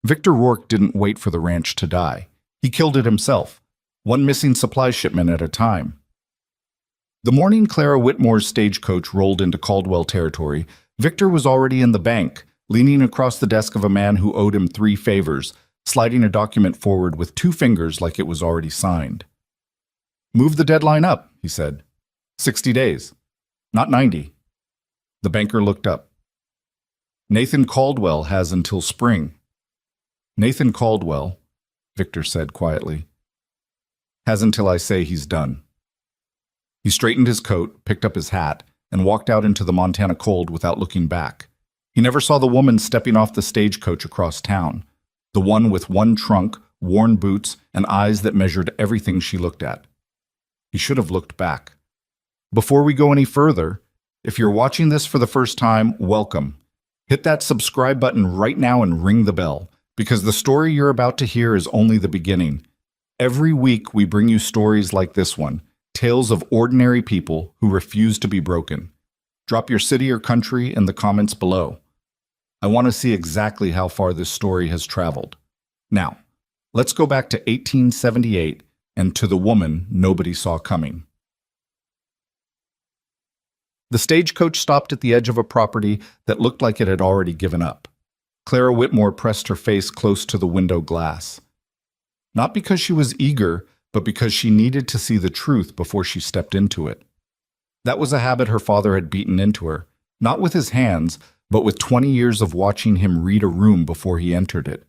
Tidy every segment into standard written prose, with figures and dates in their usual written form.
Victor Rourke didn't wait for the ranch to die. He killed it himself, one missing supply shipment at a time. The morning Clara Whitmore's stagecoach rolled into Caldwell territory, Victor was already in the bank, leaning across the desk of a man who owed him 3 favors, sliding a document forward with 2 fingers like it was already signed. "Move the deadline up," he said. 60 days. Not 90. The banker looked up. "Nathan Caldwell has until spring." "Nathan Caldwell," Victor said quietly, "has until I say he's done." He straightened his coat, picked up his hat, and walked out into the Montana cold without looking back. He never saw the woman stepping off the stagecoach across town, the one with one trunk, worn boots, and eyes that measured everything she looked at. He should have looked back. Before we go any further, if you're watching this for the first time, welcome. Hit that subscribe button right now and ring the bell, because the story you're about to hear is only the beginning. Every week we bring you stories like this one, tales of ordinary people who refuse to be broken. Drop your city or country in the comments below. I want to see exactly how far this story has traveled. Now, let's go back to 1878 and to the woman nobody saw coming. The stagecoach stopped at the edge of a property that looked like it had already given up. Clara Whitmore pressed her face close to the window glass. Not because she was eager, but because she needed to see the truth before she stepped into it. That was a habit her father had beaten into her, not with his hands, but with 20 years of watching him read a room before he entered it.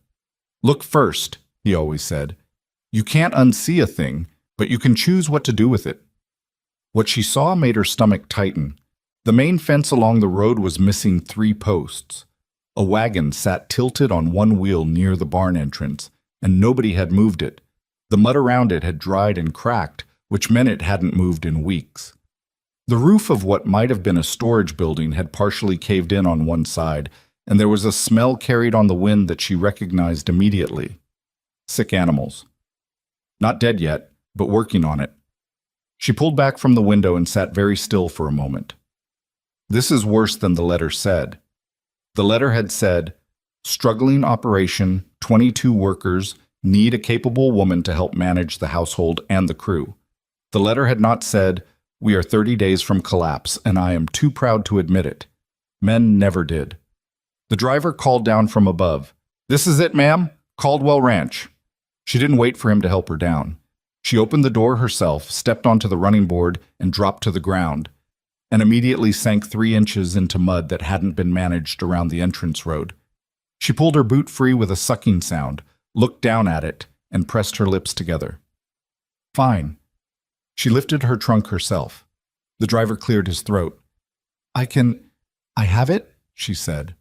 "Look first," he always said. "You can't unsee a thing, but you can choose what to do with it." What she saw made her stomach tighten. The main fence along the road was missing 3 posts. A wagon sat tilted on one wheel near the barn entrance, and nobody had moved it. The mud around it had dried and cracked, which meant it hadn't moved in weeks. The roof of what might have been a storage building had partially caved in on one side, and there was a smell carried on the wind that she recognized immediately. Sick animals. Not dead yet, but working on it. She pulled back from the window and sat very still for a moment. This is worse than the letter said. The letter had said, "Struggling operation, 22 workers, need a capable woman to help manage the household and the crew." The letter had not said, "We are 30 days from collapse, and I am too proud to admit it." Men never did. The driver called down from above, "This is it, ma'am, Caldwell Ranch." She didn't wait for him to help her down. She opened the door herself, stepped onto the running board, and dropped to the ground, and immediately sank 3 inches into mud that hadn't been managed around the entrance road. She pulled her boot free with a sucking sound, looked down at it, and pressed her lips together. "Fine." She lifted her trunk herself. The driver cleared his throat. I have it?" she said.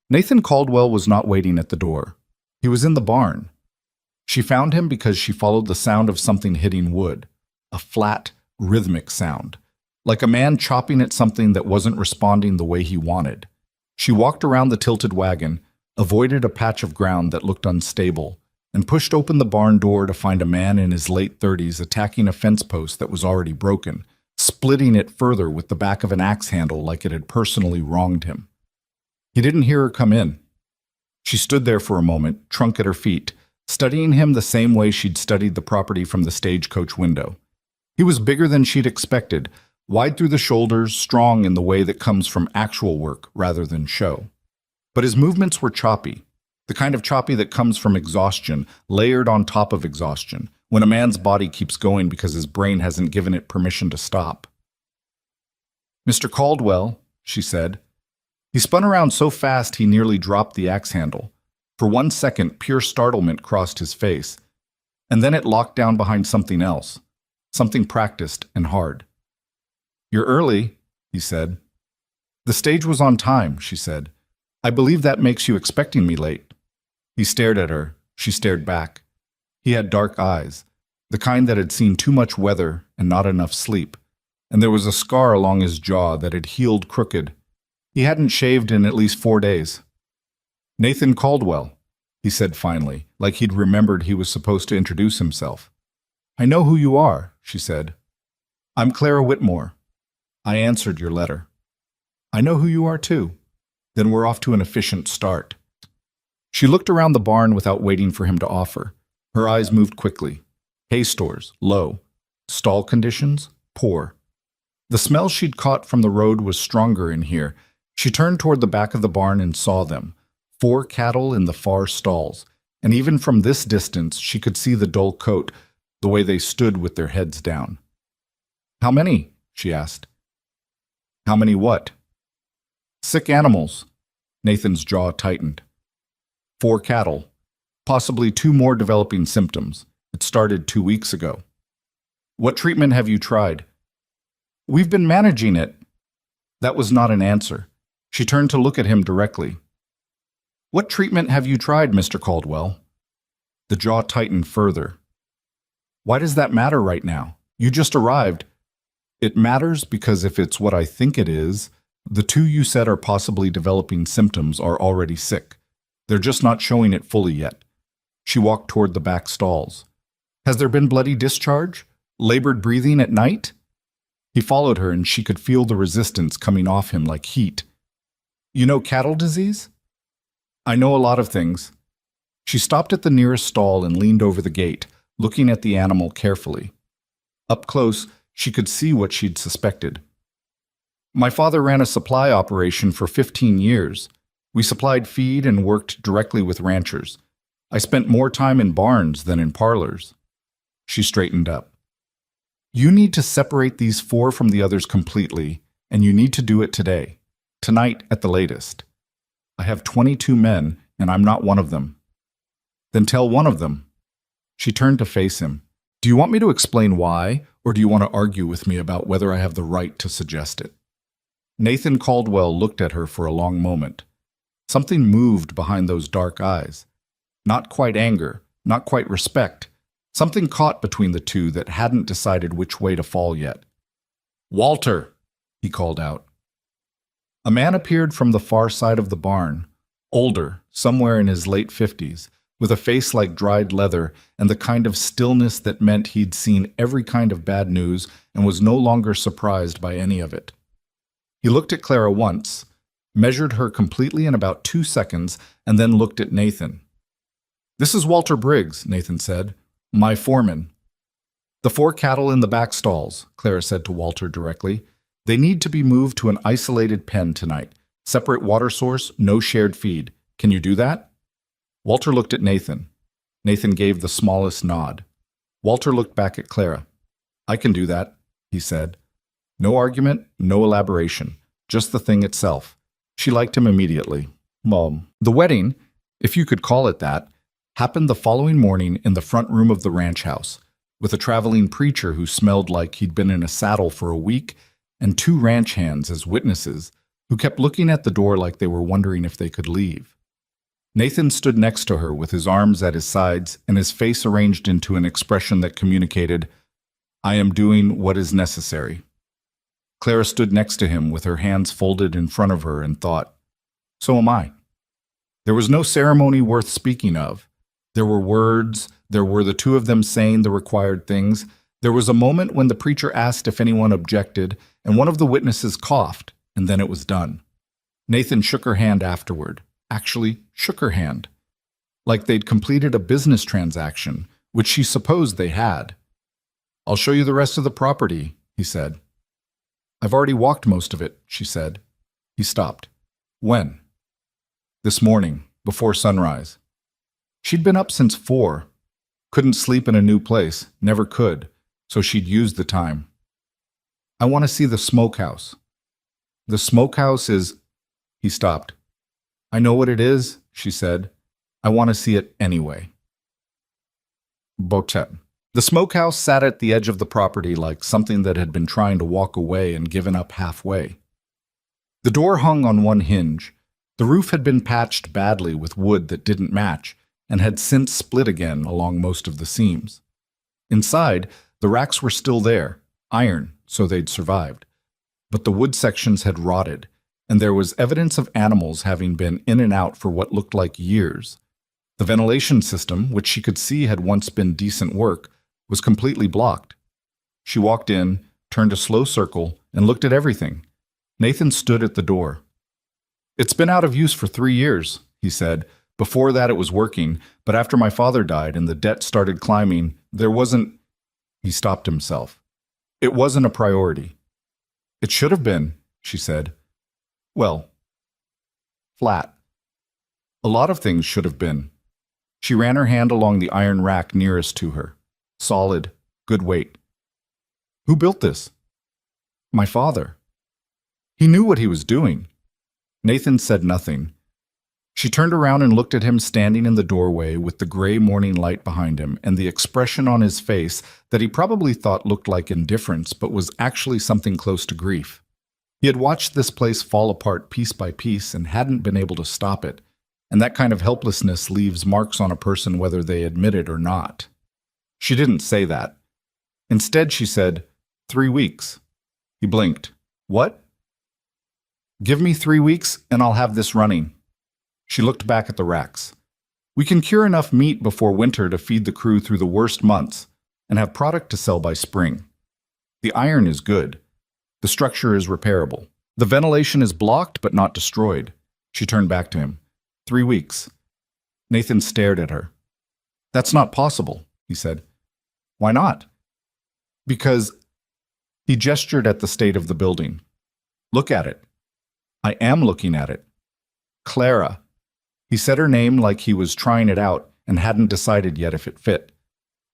Nathan Caldwell was not waiting at the door. He was in the barn. She found him because she followed the sound of something hitting wood, a flat, rhythmic sound, like a man chopping at something that wasn't responding the way he wanted. She walked around the tilted wagon, avoided a patch of ground that looked unstable, and pushed open the barn door to find a man in his late 30s attacking a fence post that was already broken, splitting it further with the back of an axe handle like it had personally wronged him. He didn't hear her come in. She stood there for a moment, trunk at her feet, studying him the same way she'd studied the property from the stagecoach window. He was bigger than she'd expected, wide through the shoulders, strong in the way that comes from actual work rather than show. But his movements were choppy, the kind of choppy that comes from exhaustion, layered on top of exhaustion, when a man's body keeps going because his brain hasn't given it permission to stop. "Mr. Caldwell," she said. He spun around so fast he nearly dropped the axe handle. For 1 second, pure startlement crossed his face, and then it locked down behind something else, something practiced and hard. "You're early," he said. "The stage was on time," she said. "I believe that makes you expecting me late." He stared at her. She stared back. He had dark eyes, the kind that had seen too much weather and not enough sleep, and there was a scar along his jaw that had healed crooked. He hadn't shaved in at least 4 days. "Nathan Caldwell," he said finally, like he'd remembered he was supposed to introduce himself. "I know who you are," she said. "I'm Clara Whitmore. I answered your letter." "I know who you are too." Then we're off to an efficient start. She looked around the barn without waiting for him to offer. Her eyes moved quickly. Hay stores, low. Stall conditions, poor. The smell she'd caught from the road was stronger in here. She turned toward the back of the barn and saw them. 4 cattle in the far stalls, and even from this distance she could see the dull coat, the way they stood with their heads down. "How many?" she asked. "How many what?" "Sick animals." Nathan's jaw tightened. 4 cattle, possibly 2 more developing symptoms. It started 2 weeks ago. "What treatment have you tried?" "We've been managing it." That was not an answer. She turned to look at him directly. "What treatment have you tried, Mr. Caldwell?" The jaw tightened further. "Why does that matter right now? You just arrived." "It matters because if it's what I think it is, the 2 you said are possibly developing symptoms are already sick. They're just not showing it fully yet." She walked toward the back stalls. "Has there been bloody discharge? Labored breathing at night?" He followed her and she could feel the resistance coming off him like heat. "You know cattle disease?" "I know a lot of things." She stopped at the nearest stall and leaned over the gate, looking at the animal carefully. Up close, she could see what she'd suspected. "My father ran a supply operation for 15 years. We supplied feed and worked directly with ranchers. I spent more time in barns than in parlors." She straightened up. "You need to separate these 4 from the others completely, and you need to do it today. Tonight at the latest. I have 22 men, and I'm not one of them." "Then tell one of them." She turned to face him. "Do you want me to explain why, or do you want to argue with me about whether I have the right to suggest it?" Nathan Caldwell looked at her for a long moment. Something moved behind those dark eyes. Not quite anger, not quite respect. Something caught between the 2 that hadn't decided which way to fall yet. "Walter!" he called out. A man appeared from the far side of the barn, older, somewhere in his late 50s, with a face like dried leather and the kind of stillness that meant he'd seen every kind of bad news and was no longer surprised by any of it. He looked at Clara once, measured her completely in about 2 seconds, and then looked at Nathan. "This is Walter Briggs," Nathan said. "My foreman." "The 4 cattle in the back stalls," Clara said to Walter directly. "They need to be moved to an isolated pen tonight. Separate water source, no shared feed. Can you do that?" Walter looked at Nathan. Nathan gave the smallest nod. Walter looked back at Clara. "I can do that," he said. No argument, no elaboration, just the thing itself. She liked him immediately. The wedding, if you could call it that, happened the following morning in the front room of the ranch house, with a traveling preacher who smelled like he'd been in a saddle for a week, and 2 ranch hands as witnesses, who kept looking at the door like they were wondering if they could leave. Nathan stood next to her with his arms at his sides and his face arranged into an expression that communicated, "I am doing what is necessary." Clara stood next to him with her hands folded in front of her and thought, "So am I." There was no ceremony worth speaking of. There were words, there were the 2 of them saying the required things. There was a moment when the preacher asked if anyone objected, and one of the witnesses coughed, and then it was done. Nathan shook her hand afterward, actually shook her hand, like they'd completed a business transaction, which she supposed they had. "I'll show you the rest of the property," he said. "I've already walked most of it," she said. He stopped. "When?" "This morning, before sunrise." She'd been up since 4. Couldn't sleep in a new place, never could, so she'd used the time. "I want to see the Smokehouse." "The Smokehouse is—" He stopped. "I know what it is," she said. "I want to see it anyway." Botet. The Smokehouse sat at the edge of the property like something that had been trying to walk away and given up halfway. The door hung on one hinge. The roof had been patched badly with wood that didn't match and had since split again along most of the seams. Inside, the racks were still there, iron, so they'd survived. But the wood sections had rotted, and there was evidence of animals having been in and out for what looked like years. The ventilation system, which she could see had once been decent work, was completely blocked. She walked in, turned a slow circle, and looked at everything. Nathan stood at the door. It's been out of use for 3 years, he said. Before that it was working, but after my father died and the debt started climbing, there wasn't... He stopped himself. It wasn't a priority. It should have been, she said. Well, flat. A lot of things should have been. She ran her hand along the iron rack nearest to her. Solid, good weight. Who built this? My father. He knew what he was doing. Nathan said nothing. She turned around and looked at him standing in the doorway with the gray morning light behind him and the expression on his face that he probably thought looked like indifference but was actually something close to grief. He had watched this place fall apart piece by piece and hadn't been able to stop it, and that kind of helplessness leaves marks on a person whether they admit it or not. She didn't say that. Instead, she said, 3 weeks. He blinked. What? Give me 3 weeks and I'll have this running. She looked back at the racks. We can cure enough meat before winter to feed the crew through the worst months and have product to sell by spring. The iron is good. The structure is repairable. The ventilation is blocked but not destroyed. She turned back to him. 3 weeks. Nathan stared at her. That's not possible, he said. Why not? Because... He gestured at the state of the building. Look at it. I am looking at it. Clara. He said her name like he was trying it out and hadn't decided yet if it fit.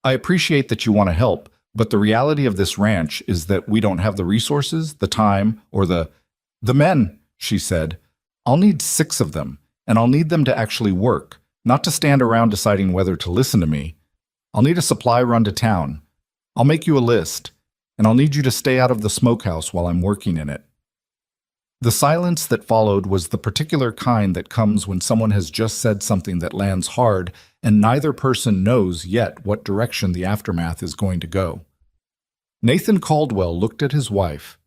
I appreciate that you want to help, but the reality of this ranch is that we don't have the resources, the time, or the men, she said. I'll need 6 of them, and I'll need them to actually work, not to stand around deciding whether to listen to me. I'll need a supply run to town. I'll make you a list, and I'll need you to stay out of the smokehouse while I'm working in it. The silence that followed was the particular kind that comes when someone has just said something that lands hard and neither person knows yet what direction the aftermath is going to go. Nathan Caldwell looked at his wife,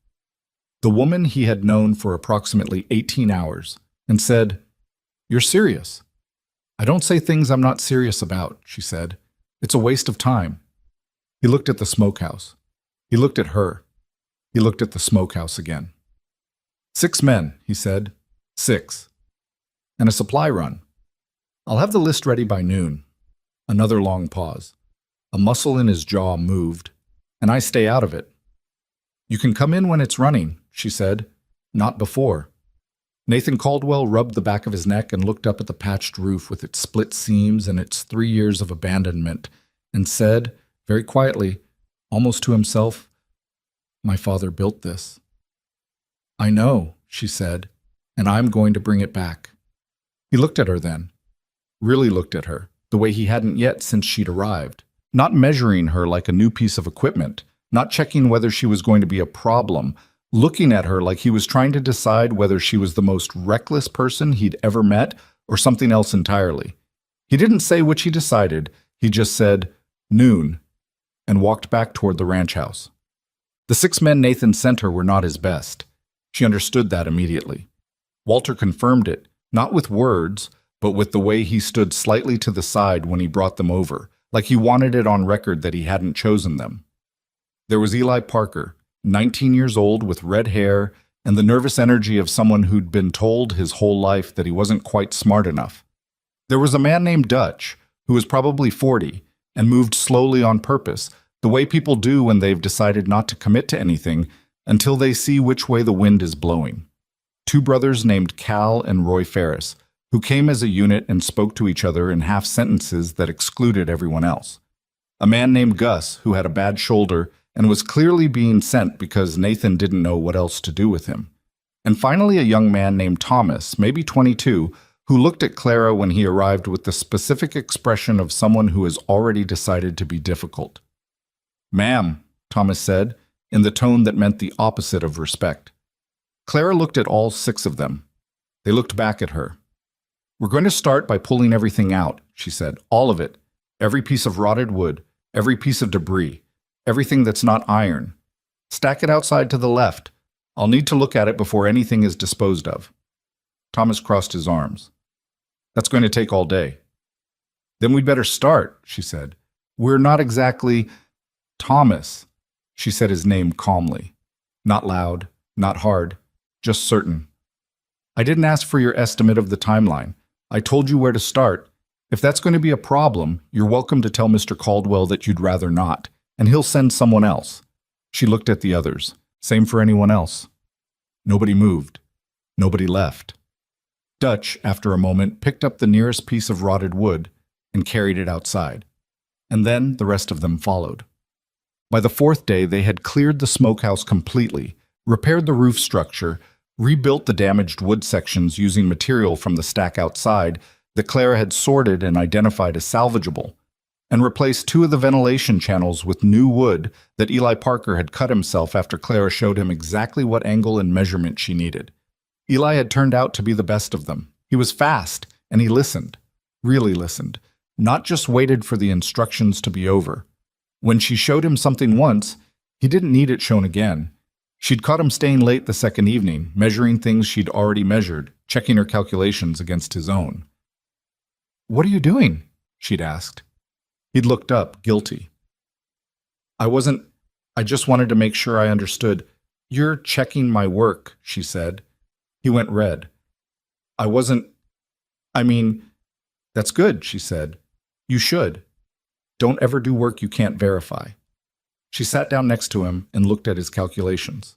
the woman he had known for approximately 18 hours, and said, You're serious. I don't say things I'm not serious about, she said. It's a waste of time. He looked at the smokehouse. He looked at her. He looked at the smokehouse again. 6 men, he said. 6. And a supply run. I'll have the list ready by noon. Another long pause. A muscle in his jaw moved, and I stay out of it. You can come in when it's running, she said. Not before. Nathan Caldwell rubbed the back of his neck and looked up at the patched roof with its split seams and its 3 years of abandonment, and said, very quietly, almost to himself, My father built this. I know, she said, and I'm going to bring it back. He looked at her then. Really looked at her, the way he hadn't yet since she'd arrived. Not measuring her like a new piece of equipment, not checking whether she was going to be a problem, looking at her like he was trying to decide whether she was the most reckless person he'd ever met or something else entirely. He didn't say which he decided, he just said, noon, and walked back toward the ranch house. The 6 men Nathan sent her were not his best. She understood that immediately. Walter confirmed it, not with words, but with the way he stood slightly to the side when he brought them over, like he wanted it on record that he hadn't chosen them. There was Eli Parker, 19 years old with red hair and the nervous energy of someone who'd been told his whole life that he wasn't quite smart enough. There was a man named Dutch, who was probably 40, and moved slowly on purpose, the way people do when they've decided not to commit to anything until they see which way the wind is blowing. 2 brothers named Cal and Roy Ferris, who came as a unit and spoke to each other in half sentences that excluded everyone else. A man named Gus, who had a bad shoulder and was clearly being sent because Nathan didn't know what else to do with him. And finally a young man named Thomas, maybe 22, who looked at Clara when he arrived with the specific expression of someone who has already decided to be difficult. Ma'am, Thomas said, in the tone that meant the opposite of respect. Clara looked at all 6 of them. They looked back at her. We're going to start by pulling everything out, she said. All of it. Every piece of rotted wood, every piece of debris, everything that's not iron. Stack it outside to the left. I'll need to look at it before anything is disposed of. Thomas crossed his arms. That's going to take all day. Then we'd better start, she said. We're not exactly... Thomas. She said his name calmly. Not loud, not hard, just certain. I didn't ask for your estimate of the timeline. I told you where to start. If that's going to be a problem, you're welcome to tell Mr. Caldwell that you'd rather not, and he'll send someone else. She looked at the others. Same for anyone else. Nobody moved. Nobody left. Dutch, after a moment, picked up the nearest piece of rotted wood and carried it outside. And then the rest of them followed. By the fourth day, they had cleared the smokehouse completely, repaired the roof structure, rebuilt the damaged wood sections using material from the stack outside that Clara had sorted and identified as salvageable, and replaced 2 of the ventilation channels with new wood that Eli Parker had cut himself after Clara showed him exactly what angle and measurement she needed. Eli had turned out to be the best of them. He was fast, and he listened, really listened, not just waited for the instructions to be over. When she showed him something once, he didn't need it shown again. She'd caught him staying late the second evening, measuring things she'd already measured, checking her calculations against his own. "What are you doing?" she'd asked. He'd looked up, guilty. I just wanted to make sure I understood. "You're checking my work," she said. He went red. That's good," she said. "You should. Don't ever do work you can't verify." She sat down next to him and looked at his calculations.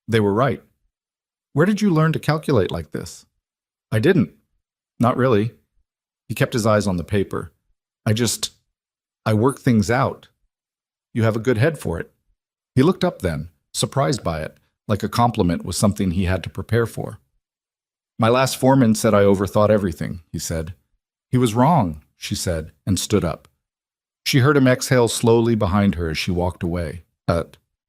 They were right. "Where did you learn to calculate like this?" "I didn't. Not really." He kept his eyes on the paper. I work things out." "You have a good head for it." He looked up then, surprised by it, like a compliment was something he had to prepare for. "My last foreman said I overthought everything," he said. "He was wrong," she said, and stood up. She heard him exhale slowly behind her as she walked away.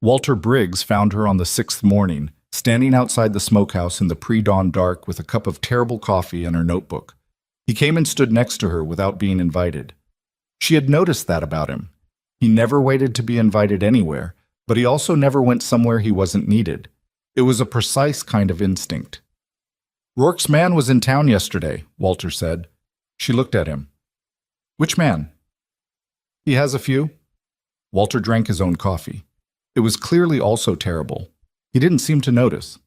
Walter Briggs found her on the 6th morning, standing outside the smokehouse in the pre-dawn dark with a cup of terrible coffee and her notebook. He came and stood next to her without being invited. She had noticed that about him. He never waited to be invited anywhere, but he also never went somewhere he wasn't needed. It was a precise kind of instinct. "Rourke's man was in town yesterday," Walter said. She looked at him. "Which man?" "He has a few." Walter drank his own coffee. It was clearly also terrible. He didn't seem to notice.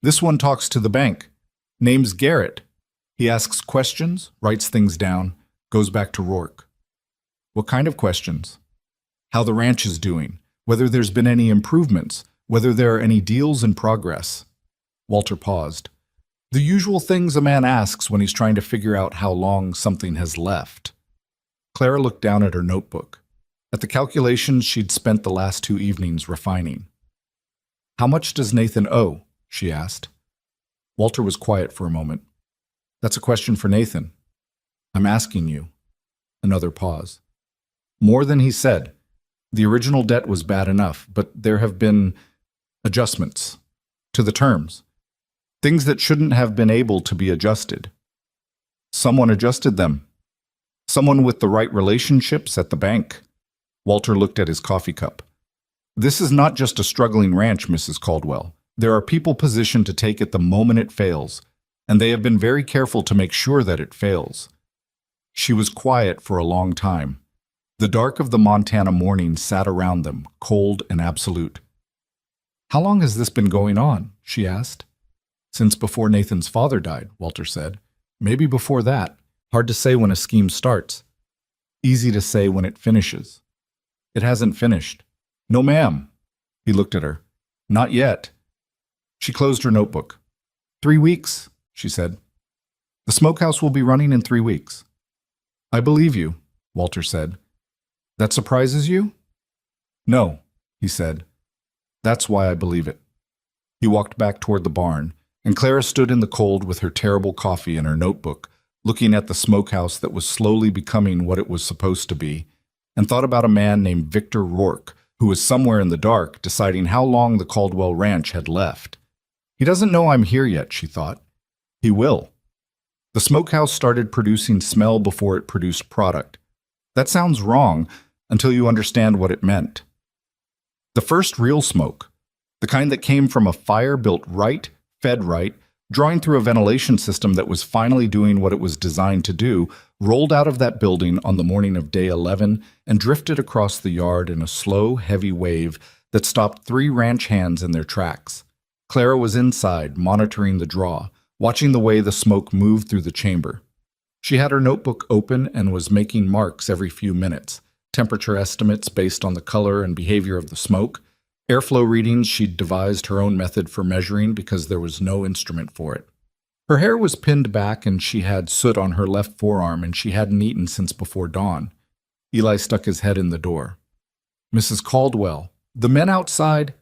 "This one talks to the bank. Name's Garrett. He asks questions, writes things down, goes back to Rourke." "What kind of questions?" "How the ranch is doing, whether there's been any improvements, whether there are any deals in progress." Walter paused. "The usual things a man asks when he's trying to figure out how long something has left." Clara looked down at her notebook, at the calculations she'd spent the last 2 evenings refining. "How much does Nathan owe?" she asked. Walter was quiet for a moment. "That's a question for Nathan." "I'm asking you." Another pause. "More than he said. The original debt was bad enough, but there have been adjustments to the terms. Things that shouldn't have been able to be adjusted. Someone adjusted them. Someone with the right relationships at the bank." Walter looked at his coffee cup. "This is not just a struggling ranch, Mrs. Caldwell. There are people positioned to take it the moment it fails, and they have been very careful to make sure that it fails." She was quiet for a long time. The dark of the Montana morning sat around them, cold and absolute. "How long has this been going on?" she asked. "Since before Nathan's father died," Walter said. "Maybe before that. Hard to say when a scheme starts. Easy to say when it finishes." "It hasn't finished." "No, ma'am." He looked at her. "Not yet." She closed her notebook. 3 weeks, she said. "The smokehouse will be running in 3 weeks." "I believe you," Walter said. "That surprises you?" "No," he said. "That's why I believe it." He walked back toward the barn, and Clara stood in the cold with her terrible coffee and her notebook, looking at the smokehouse that was slowly becoming what it was supposed to be, and thought about a man named Victor Rourke, who was somewhere in the dark deciding how long the Caldwell Ranch had left. "He doesn't know I'm here yet," she thought. "He will." The smokehouse started producing smell before it produced product. That sounds wrong until you understand what it meant. The first real smoke, the kind that came from a fire built right, fed right, drawing through a ventilation system that was finally doing what it was designed to do, rolled out of that building on the morning of day 11 and drifted across the yard in a slow, heavy wave that stopped 3 ranch hands in their tracks. Clara was inside, monitoring the draw, watching the way the smoke moved through the chamber. She had her notebook open and was making marks every few minutes, temperature estimates based on the color and behavior of the smoke, airflow readings she'd devised her own method for measuring because there was no instrument for it. Her hair was pinned back and she had soot on her left forearm and she hadn't eaten since before dawn. Eli stuck his head in the door. "Mrs. Caldwell, the men outside—"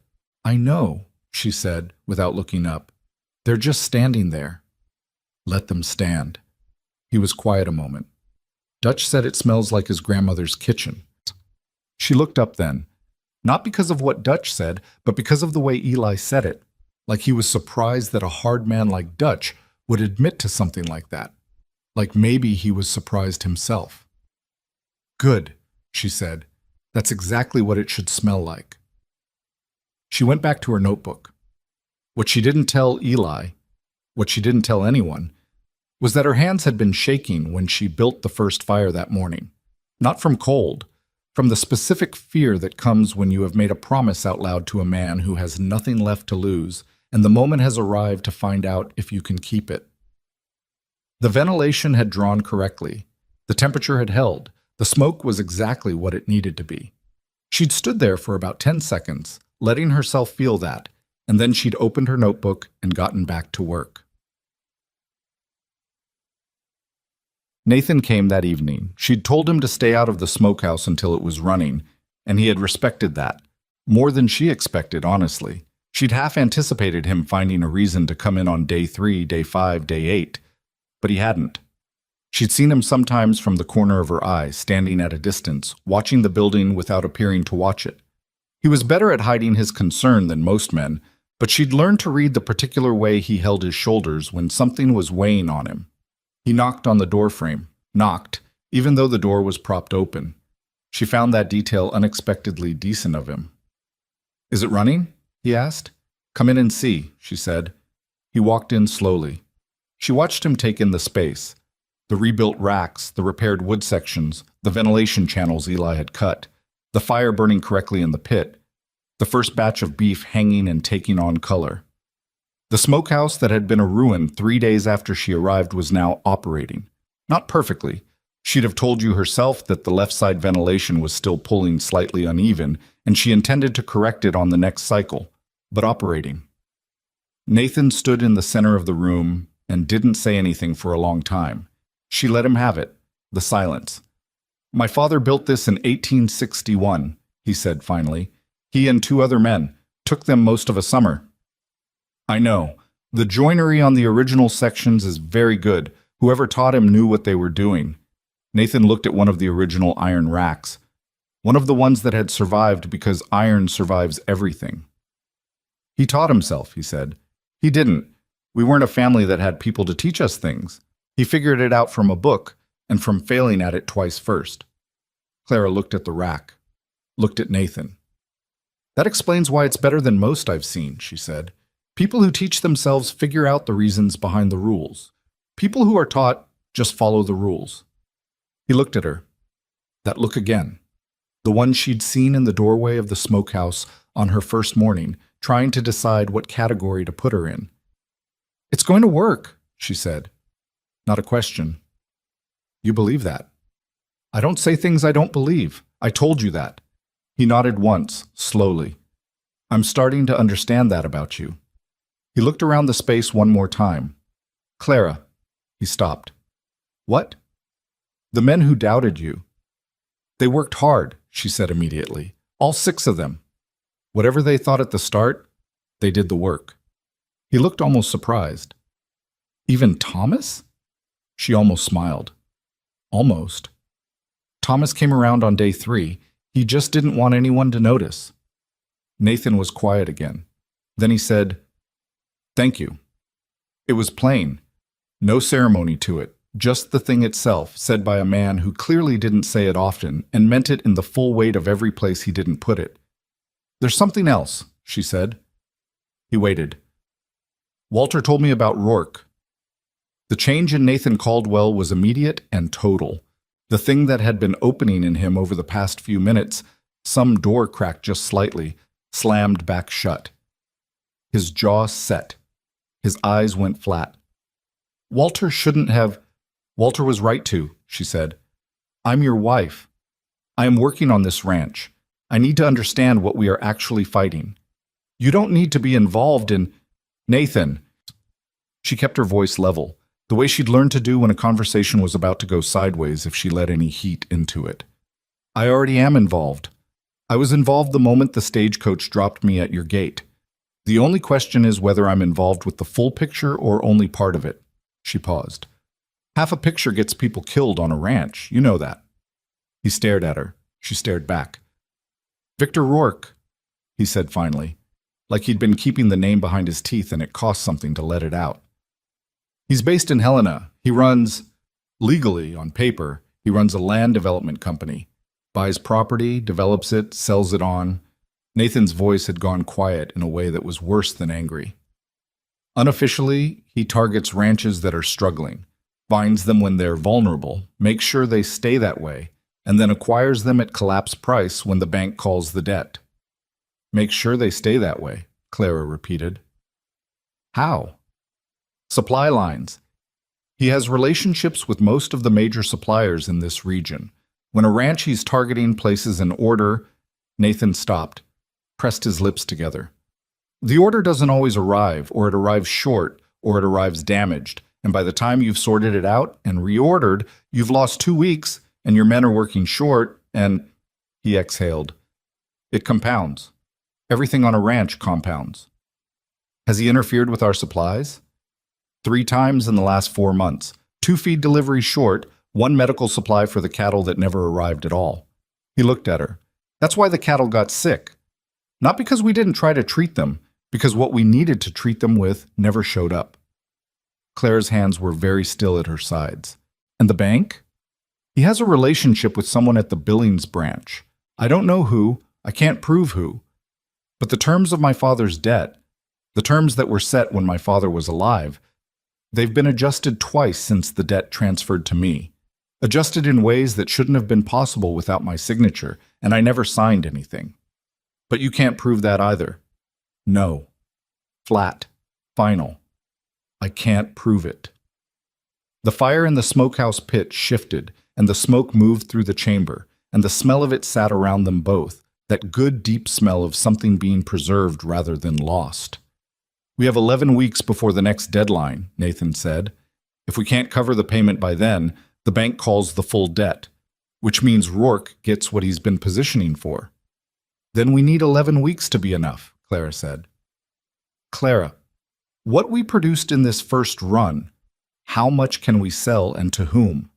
"I know," she said, without looking up. "They're just standing there." "Let them stand." He was quiet a moment. "Dutch said it smells like his grandmother's kitchen." She looked up then, not because of what Dutch said, but because of the way Eli said it, like he was surprised that a hard man like Dutch would admit to something like that, like maybe he was surprised himself. "Good," she said. "That's exactly what it should smell like." She went back to her notebook. What she didn't tell Eli, what she didn't tell anyone, was that her hands had been shaking when she built the first fire that morning. Not from cold, from the specific fear that comes when you have made a promise out loud to a man who has nothing left to lose, and the moment has arrived to find out if you can keep it. The ventilation had drawn correctly. The temperature had held. The smoke was exactly what it needed to be. She'd stood there for about 10 seconds, letting herself feel that, and then she'd opened her notebook and gotten back to work. Nathan came that evening. She'd told him to stay out of the smokehouse until it was running, and he had respected that. More than she expected, honestly. She'd half anticipated him finding a reason to come in on day 3, day 5, day 8, but he hadn't. She'd seen him sometimes from the corner of her eye, standing at a distance, watching the building without appearing to watch it. He was better at hiding his concern than most men, but she'd learned to read the particular way he held his shoulders when something was weighing on him. He knocked on the doorframe, knocked, even though the door was propped open. She found that detail unexpectedly decent of him. "Is it running?" he asked. "Come in and see," she said. He walked in slowly. She watched him take in the space. The rebuilt racks, the repaired wood sections, the ventilation channels Eli had cut, the fire burning correctly in the pit, the first batch of beef hanging and taking on color. The smokehouse that had been a ruin 3 days after she arrived was now operating. Not perfectly. She'd have told you herself that the left side ventilation was still pulling slightly uneven, and she intended to correct it on the next cycle, but operating. Nathan stood in the center of the room and didn't say anything for a long time. She let him have it, the silence. "My father built this in 1861, he said finally. "He and 2 other men. Took them most of a summer." "I know. The joinery on the original sections is very good. Whoever taught him knew what they were doing." Nathan looked at one of the original iron racks, one of the ones that had survived because iron survives everything. "He taught himself," he said. "He didn't. We weren't a family that had people to teach us things. He figured it out from a book and from failing at it twice first." Clara looked at the rack, looked at Nathan. "That explains why it's better than most I've seen," she said. "People who teach themselves figure out the reasons behind the rules. People who are taught just follow the rules." He looked at her. That look again. The one she'd seen in the doorway of the smokehouse on her first morning, trying to decide what category to put her in. "It's going to work," she said. Not a question. "You believe that?" "I don't say things I don't believe. I told you that." He nodded once, slowly. "I'm starting to understand that about you." He looked around the space one more time. "Clara." He stopped. "What?" "The men who doubted you." "They worked hard," she said immediately. "All 6 of them. Whatever they thought at the start, they did the work." He looked almost surprised. "Even Thomas?" She almost smiled. "Almost. Thomas came around on day 3. He just didn't want anyone to notice." Nathan was quiet again. Then he said, "Thank you." It was plain. No ceremony to it. Just the thing itself, said by a man who clearly didn't say it often and meant it in the full weight of every place he didn't put it. "There's something else," she said. He waited. "Walter told me about Rourke." The change in Nathan Caldwell was immediate and total. The thing that had been opening in him over the past few minutes, some door cracked just slightly, slammed back shut. His jaw set. His eyes went flat. Walter shouldn't have. Walter was right to, she said. I'm your wife. I am working on this ranch. I need to understand what we are actually fighting. You don't need to be involved in. Nathan. She kept her voice level, the way she'd learned to do when a conversation was about to go sideways if she let any heat into it. I already am involved. I was involved the moment the stagecoach dropped me at your gate. The only question is whether I'm involved with the full picture or only part of it. She paused. Half a picture gets people killed on a ranch, you know that. He stared at her. She stared back. Victor Rourke, he said finally, like he'd been keeping the name behind his teeth and it cost something to let it out. He's based in Helena. He runs, legally on paper, he runs a land development company. Buys property, develops it, sells it on. Nathan's voice had gone quiet in a way that was worse than angry. Unofficially, he targets ranches that are struggling, finds them when they're vulnerable, makes sure they stay that way, and then acquires them at collapse price when the bank calls the debt. Make sure they stay that way, Clara repeated. How? Supply lines. He has relationships with most of the major suppliers in this region. When a ranch he's targeting places an order, Nathan stopped, pressed his lips together. The order doesn't always arrive, or it arrives short, or it arrives damaged, and by the time you've sorted it out and reordered, you've lost 2 weeks, and your men are working short, and he exhaled. It compounds. Everything on a ranch compounds. Has he interfered with our supplies? 3 times in the last 4 months. 2 feed deliveries short, 1 medical supply for the cattle that never arrived at all. He looked at her. That's why the cattle got sick. Not because we didn't try to treat them, because what we needed to treat them with never showed up. Claire's hands were very still at her sides. And the bank? He has a relationship with someone at the Billings branch. I don't know who, I can't prove who. But the terms of my father's debt, the terms that were set when my father was alive, they've been adjusted twice since the debt transferred to me. Adjusted in ways that shouldn't have been possible without my signature, and I never signed anything. But you can't prove that either. No. Flat. Final. I can't prove it. The fire in the smokehouse pit shifted, and the smoke moved through the chamber, and the smell of it sat around them both, that good deep smell of something being preserved rather than lost. We have 11 weeks before the next deadline, Nathan said. If we can't cover the payment by then, the bank calls the full debt, which means Rourke gets what he's been positioning for. Then we need 11 weeks to be enough, Clara said. Clara, what we produced in this first run, how much can we sell and to whom?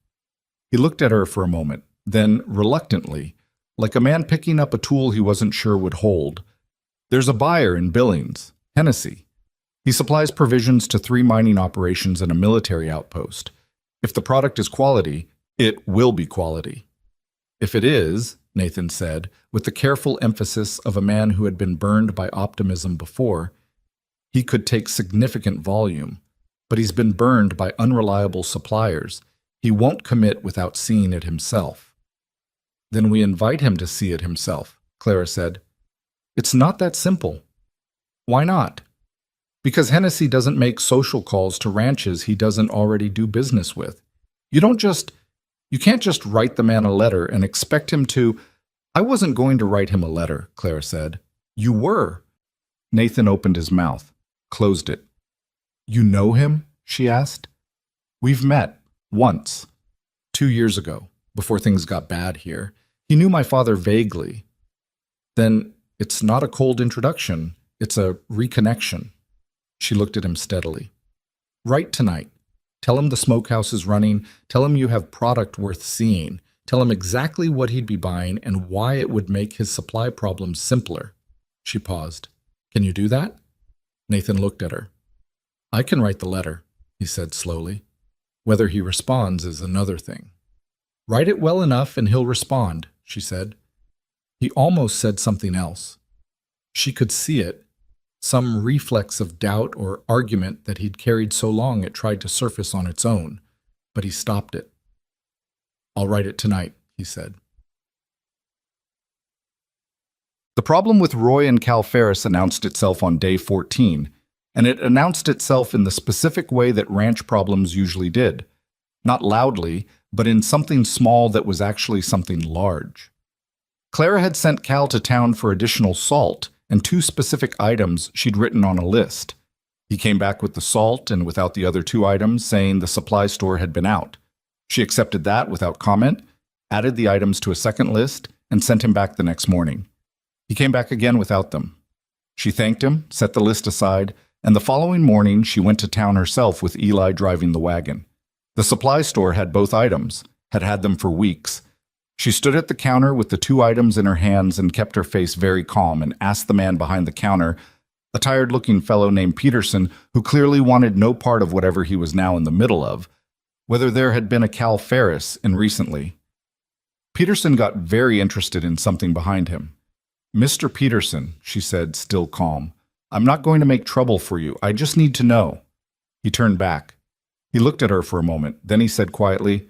He looked at her for a moment, then reluctantly, like a man picking up a tool he wasn't sure would hold. There's a buyer in Billings, Hennessy. He supplies provisions to 3 mining operations and a military outpost. If the product is quality, it will be quality. If it is, Nathan said, with the careful emphasis of a man who had been burned by optimism before, he could take significant volume, but he's been burned by unreliable suppliers. He won't commit without seeing it himself. Then we invite him to see it himself, Clara said. It's not that simple. Why not? Because Hennessy doesn't make social calls to ranches he doesn't already do business with. You can't just write the man a letter and expect him to. I wasn't going to write him a letter, Clara said. You were. Nathan opened his mouth, closed it. You know him? She asked. We've met, once, 2 years ago, before things got bad here. He knew my father vaguely. Then it's not a cold introduction, it's a reconnection. She looked at him steadily. Write tonight. Tell him the smokehouse is running. Tell him you have product worth seeing. Tell him exactly what he'd be buying and why it would make his supply problems simpler. She paused. Can you do that? Nathan looked at her. I can write the letter, he said slowly. Whether he responds is another thing. Write it well enough and he'll respond, she said. He almost said something else. She could see it. Some reflex of doubt or argument that he'd carried so long it tried to surface on its own, but he stopped it. I'll write it tonight, he said. The problem with Roy and Cal Ferris announced itself on day 14. and it announced itself in the specific way that ranch problems usually did. Not loudly, but in something small that was actually something large. Clara had sent Cal to town for additional salt and 2 specific items she'd written on a list. He came back with the salt and without the other 2 items, saying the supply store had been out. She accepted that without comment, added the items to a second list, and sent him back the next morning. He came back again without them. She thanked him, set the list aside, and the following morning she went to town herself with Eli driving the wagon. The supply store had both items, had had them for weeks. She stood at the counter with the 2 items in her hands and kept her face very calm and asked the man behind the counter, a tired-looking fellow named Peterson, who clearly wanted no part of whatever he was now in the middle of, whether there had been a Cal Ferris in recently. Peterson got very interested in something behind him. "Mr. Peterson," she said, still calm, "I'm not going to make trouble for you. I just need to know." He turned back. He looked at her for a moment. Then he said quietly,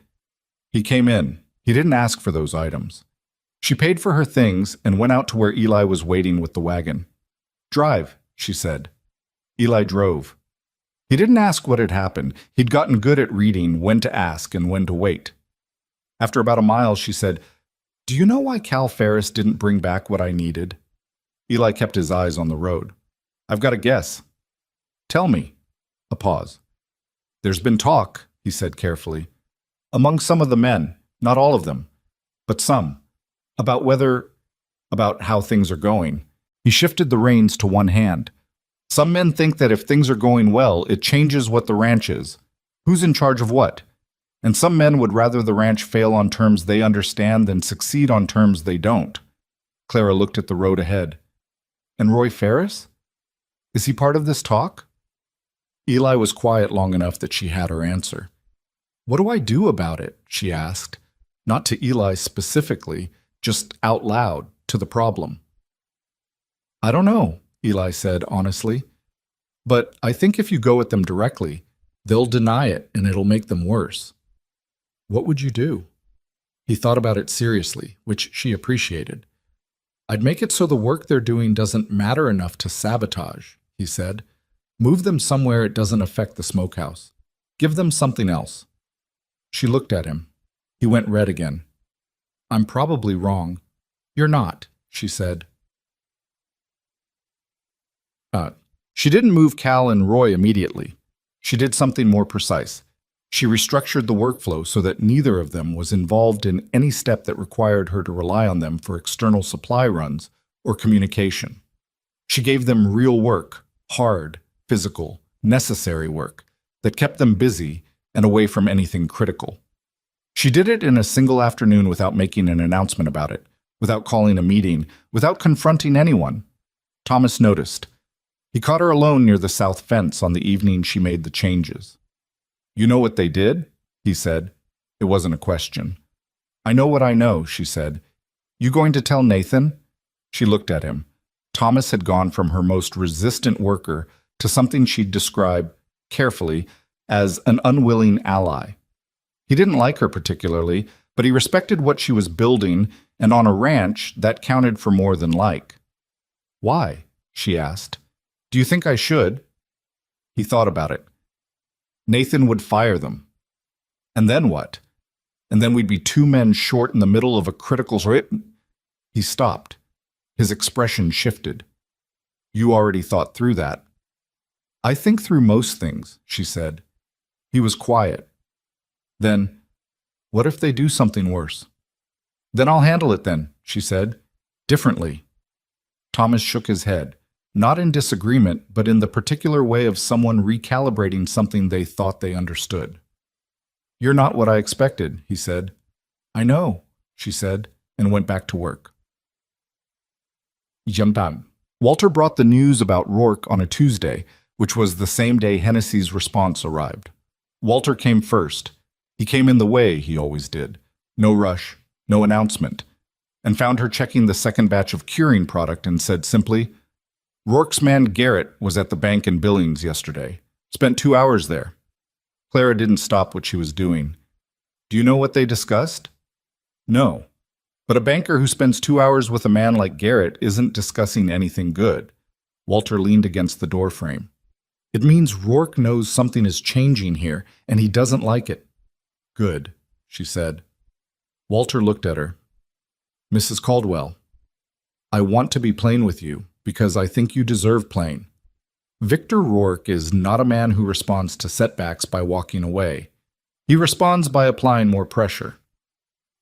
"He came in. He didn't ask for those items." She paid for her things and went out to where Eli was waiting with the wagon. "Drive," she said. Eli drove. He didn't ask what had happened. He'd gotten good at reading when to ask and when to wait. After about a mile, she said, "Do you know why Cal Ferris didn't bring back what I needed?" Eli kept his eyes on the road. "I've got a guess." "Tell me." A pause. "There's been talk," he said carefully, "among some of the men, not all of them, but some, about how things are going." He shifted the reins to one hand. "Some men think that if things are going well, it changes what the ranch is. Who's in charge of what? And some men would rather the ranch fail on terms they understand than succeed on terms they don't." Clara looked at the road ahead. "And Roy Ferris? Is he part of this talk?" Eli was quiet long enough that she had her answer. "What do I do about it?" she asked, not to Eli specifically, just out loud, to the problem. "I don't know," Eli said honestly. "But I think if you go at them directly, they'll deny it and it'll make them worse." "What would you do?" He thought about it seriously, which she appreciated. "I'd make it so the work they're doing doesn't matter enough to sabotage," he said. "Move them somewhere it doesn't affect the smokehouse. Give them something else." She looked at him. He went red again. "I'm probably wrong." "You're not," she said. She didn't move Cal and Roy immediately. She did something more precise. She restructured the workflow so that neither of them was involved in any step that required her to rely on them for external supply runs or communication. She gave them real work, hard, physical, necessary work that kept them busy and away from anything critical. She did it in a single afternoon without making an announcement about it, without calling a meeting, without confronting anyone. Thomas noticed. He caught her alone near the south fence on the evening she made the changes. "You know what they did?" he said. It wasn't a question. "I know what I know," she said. "You going to tell Nathan?" She looked at him. Thomas had gone from her most resistant worker to something she'd describe, carefully, as an unwilling ally. He didn't like her particularly, but he respected what she was building, and on a ranch, that counted for more than like. "Why?" she asked. "Do you think I should?" He thought about it. Nathan would fire them. And then what? And then we'd be 2 men short in the middle of a critical... He stopped. His expression shifted. "You already thought through that." "I think through most things," she said. He was quiet. Then, "What if they do something worse?" "Then I'll handle it then," she said. "Differently." Thomas shook his head. Not in disagreement, but in the particular way of someone recalibrating something they thought they understood. "You're not what I expected," he said. "I know," she said, and went back to work. Jamdan. Walter brought the news about Rourke on a Tuesday, which was the same day Hennessy's response arrived. Walter came first. He came in the way he always did. No rush, no announcement, and found her checking the second batch of curing product and said simply, "Rourke's man Garrett was at the bank in Billings yesterday. Spent 2 hours there." Clara didn't stop what she was doing. "Do you know what they discussed?" "No. But a banker who spends 2 hours with a man like Garrett isn't discussing anything good." Walter leaned against the doorframe. It means Rourke knows something is changing here, and he doesn't like it. Good, she said. Walter looked at her. Mrs. Caldwell, I want to be plain with you because I think you deserve plain. Victor Rourke is not a man who responds to setbacks by walking away. He responds by applying more pressure.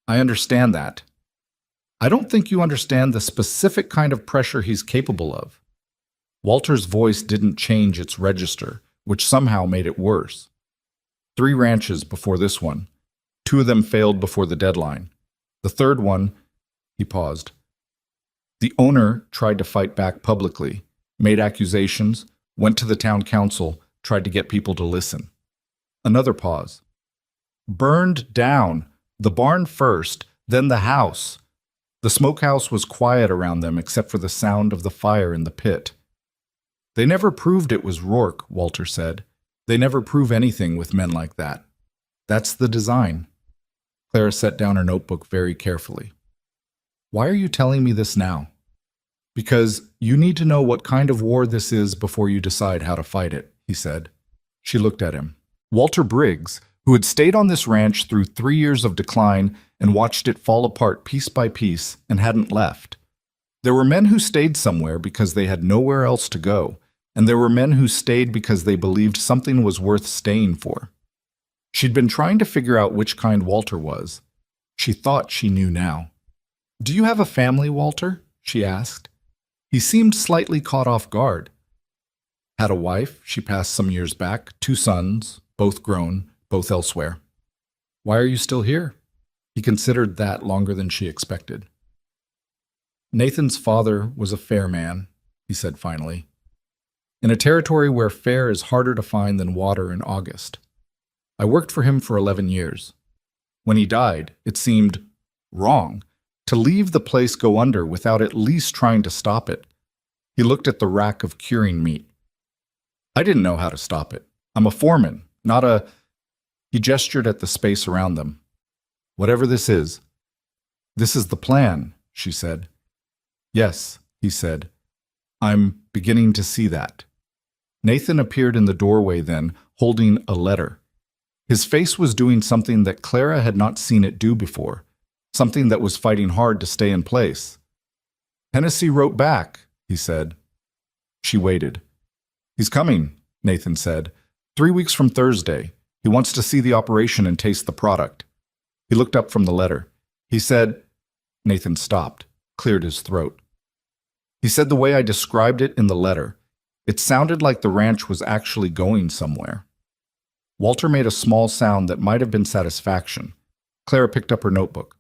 I understand that. I don't think you understand the specific kind of pressure he's capable of. Walter's voice didn't change its register, which somehow made it worse. 3 ranches before this one. 2 of them failed before the deadline. The third one, he paused. The owner tried to fight back publicly, made accusations, went to the town council, tried to get people to listen. Another pause. Burned down, the barn first, then the house. The smokehouse was quiet around them except for the sound of the fire in the pit. They never proved it was Rourke, Walter said. They never prove anything with men like that. That's the design. Clara set down her notebook very carefully. Why are you telling me this now? Because you need to know what kind of war this is before you decide how to fight it, he said. She looked at him. Walter Briggs, who had stayed on this ranch through 3 years of decline and watched it fall apart piece by piece and hadn't left. There were men who stayed somewhere because they had nowhere else to go, and there were men who stayed because they believed something was worth staying for. She'd been trying to figure out which kind Walter was. She thought she knew now. Do you have a family, Walter? She asked. He seemed slightly caught off guard. Had a wife, she passed some years back, 2 sons, both grown, both elsewhere. Why are you still here? He considered that longer than she expected. Nathan's father was a fair man, he said finally. In a territory where fair is harder to find than water in August. I worked for him for 11 years. When he died, it seemed wrong to leave the place go under without at least trying to stop it. He looked at the rack of curing meat. I didn't know how to stop it. I'm a foreman, not a... He gestured at the space around them. Whatever this is the plan, she said. Yes, he said. I'm beginning to see that. Nathan appeared in the doorway then, holding a letter. His face was doing something that Clara had not seen it do before, something that was fighting hard to stay in place. Hennessy wrote back, he said. She waited. He's coming, Nathan said. 3 weeks from Thursday. He wants to see the operation and taste the product. He looked up from the letter. He said... Nathan stopped, cleared his throat. He said the way I described it in the letter. It sounded like the ranch was actually going somewhere. Walter made a small sound that might have been satisfaction. Clara picked up her notebook.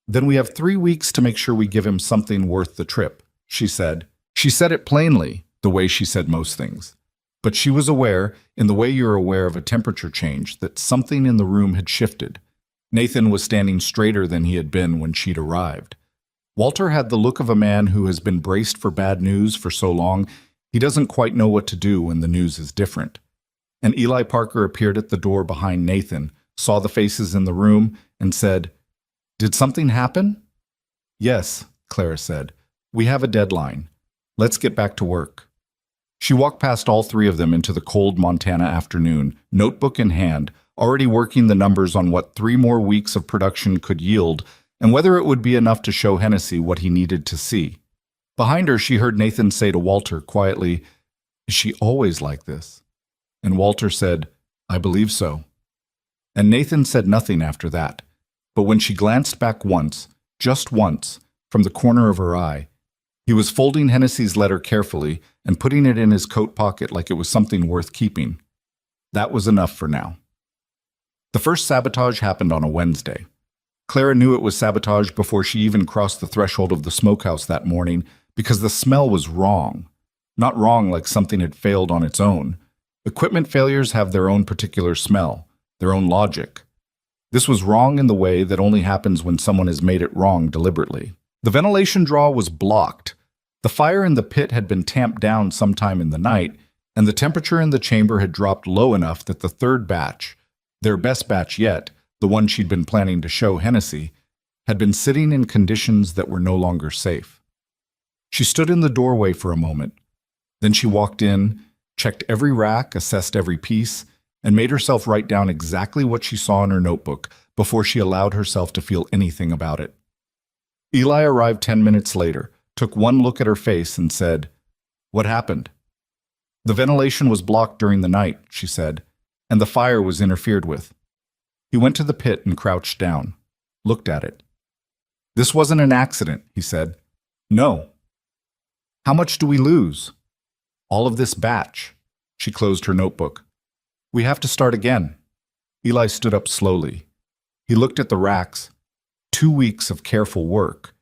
Then we have 3 weeks to make sure we give him something worth the trip, she said. She said it plainly, the way she said most things. But she was aware, in the way you're aware of a temperature change, that something in the room had shifted. Nathan was standing straighter than he had been when she'd arrived. Walter had the look of a man who has been braced for bad news for so long, he doesn't quite know what to do when the news is different. And Eli Parker appeared at the door behind Nathan, saw the faces in the room, and said, Did something happen? Yes, Clara said. We have a deadline. Let's get back to work. She walked past all 3 of them into the cold Montana afternoon, notebook in hand, already working the numbers on what 3 more weeks of production could yield and whether it would be enough to show Hennessy what he needed to see. Behind her, she heard Nathan say to Walter quietly, Is she always like this? And Walter said, I believe so. And Nathan said nothing after that, but when she glanced back once, just once, from the corner of her eye, he was folding Hennessy's letter carefully and putting it in his coat pocket like it was something worth keeping. That was enough for now. The first sabotage happened on a Wednesday. Clara knew it was sabotage before she even crossed the threshold of the smokehouse that morning because the smell was wrong. Not wrong like something had failed on its own. Equipment failures have their own particular smell, their own logic. This was wrong in the way that only happens when someone has made it wrong deliberately. The ventilation draw was blocked. The fire in the pit had been tamped down sometime in the night, and the temperature in the chamber had dropped low enough that the third batch, their best batch yet, the one she'd been planning to show Hennessy, had been sitting in conditions that were no longer safe. She stood in the doorway for a moment. Then she walked in, checked every rack, assessed every piece, and made herself write down exactly what she saw in her notebook before she allowed herself to feel anything about it. Eli arrived 10 minutes later, took one look at her face, and said, "What happened?" "The ventilation was blocked during the night," she said, "and the fire was interfered with." He went to the pit and crouched down, looked at it. "This wasn't an accident," he said. "No." "How much do we lose?" "All of this batch." She closed her notebook. "We have to start again." Eli stood up slowly. He looked at the racks. 2 weeks of careful work.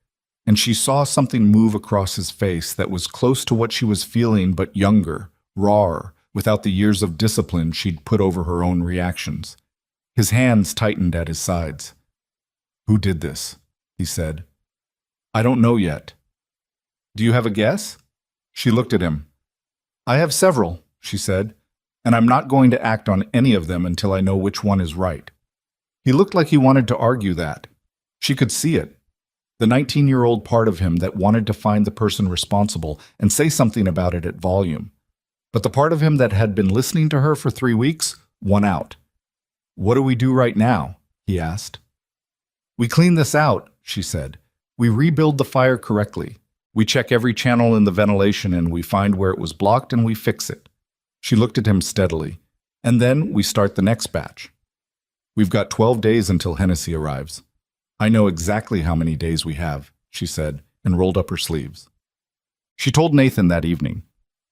And she saw something move across his face that was close to what she was feeling, but younger, rawer, without the years of discipline she'd put over her own reactions. His hands tightened at his sides. "Who did this?" he said. "I don't know yet." "Do you have a guess?" She looked at him. "I have several," she said, "and I'm not going to act on any of them until I know which one is right." He looked like he wanted to argue that. She could see it. The 19-year-old part of him that wanted to find the person responsible and say something about it at volume. But the part of him that had been listening to her for 3 weeks won out. "What do we do right now?" he asked. "We clean this out," she said. "We rebuild the fire correctly. We check every channel in the ventilation and we find where it was blocked and we fix it." She looked at him steadily. "And then we start the next batch. We've got 12 days until Hennessy arrives." "I know exactly how many days we have," she said, and rolled up her sleeves. She told Nathan that evening.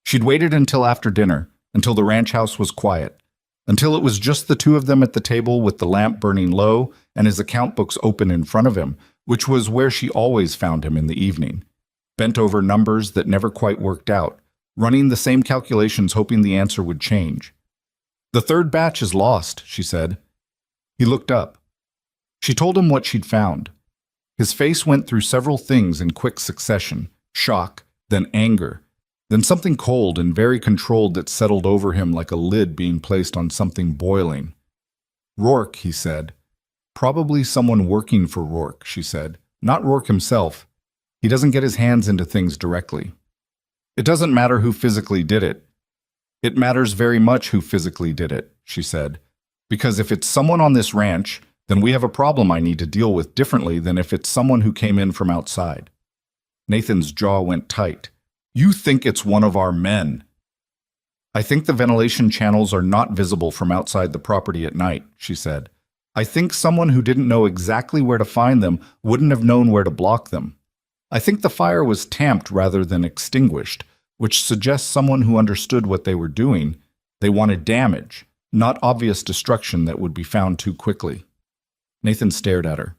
She'd waited until after dinner, until the ranch house was quiet, until it was just the two of them at the table with the lamp burning low and his account books open in front of him, which was where she always found him in the evening, bent over numbers that never quite worked out, running the same calculations hoping the answer would change. "The third batch is lost," she said. He looked up. She told him what she'd found. His face went through several things in quick succession: shock, then anger, then something cold and very controlled that settled over him like a lid being placed on something boiling. "Rourke," he said. "Probably someone working for Rourke," she said. "Not Rourke himself. He doesn't get his hands into things directly." "It doesn't matter who physically did it." "It matters very much who physically did it," she said. "Because if it's someone on this ranch, then we have a problem I need to deal with differently than if it's someone who came in from outside." Nathan's jaw went tight. "You think it's one of our men?" "I think the ventilation channels are not visible from outside the property at night," she said. "I think someone who didn't know exactly where to find them wouldn't have known where to block them. I think the fire was tamped rather than extinguished, which suggests someone who understood what they were doing. They wanted damage, not obvious destruction that would be found too quickly." Nathan stared at her.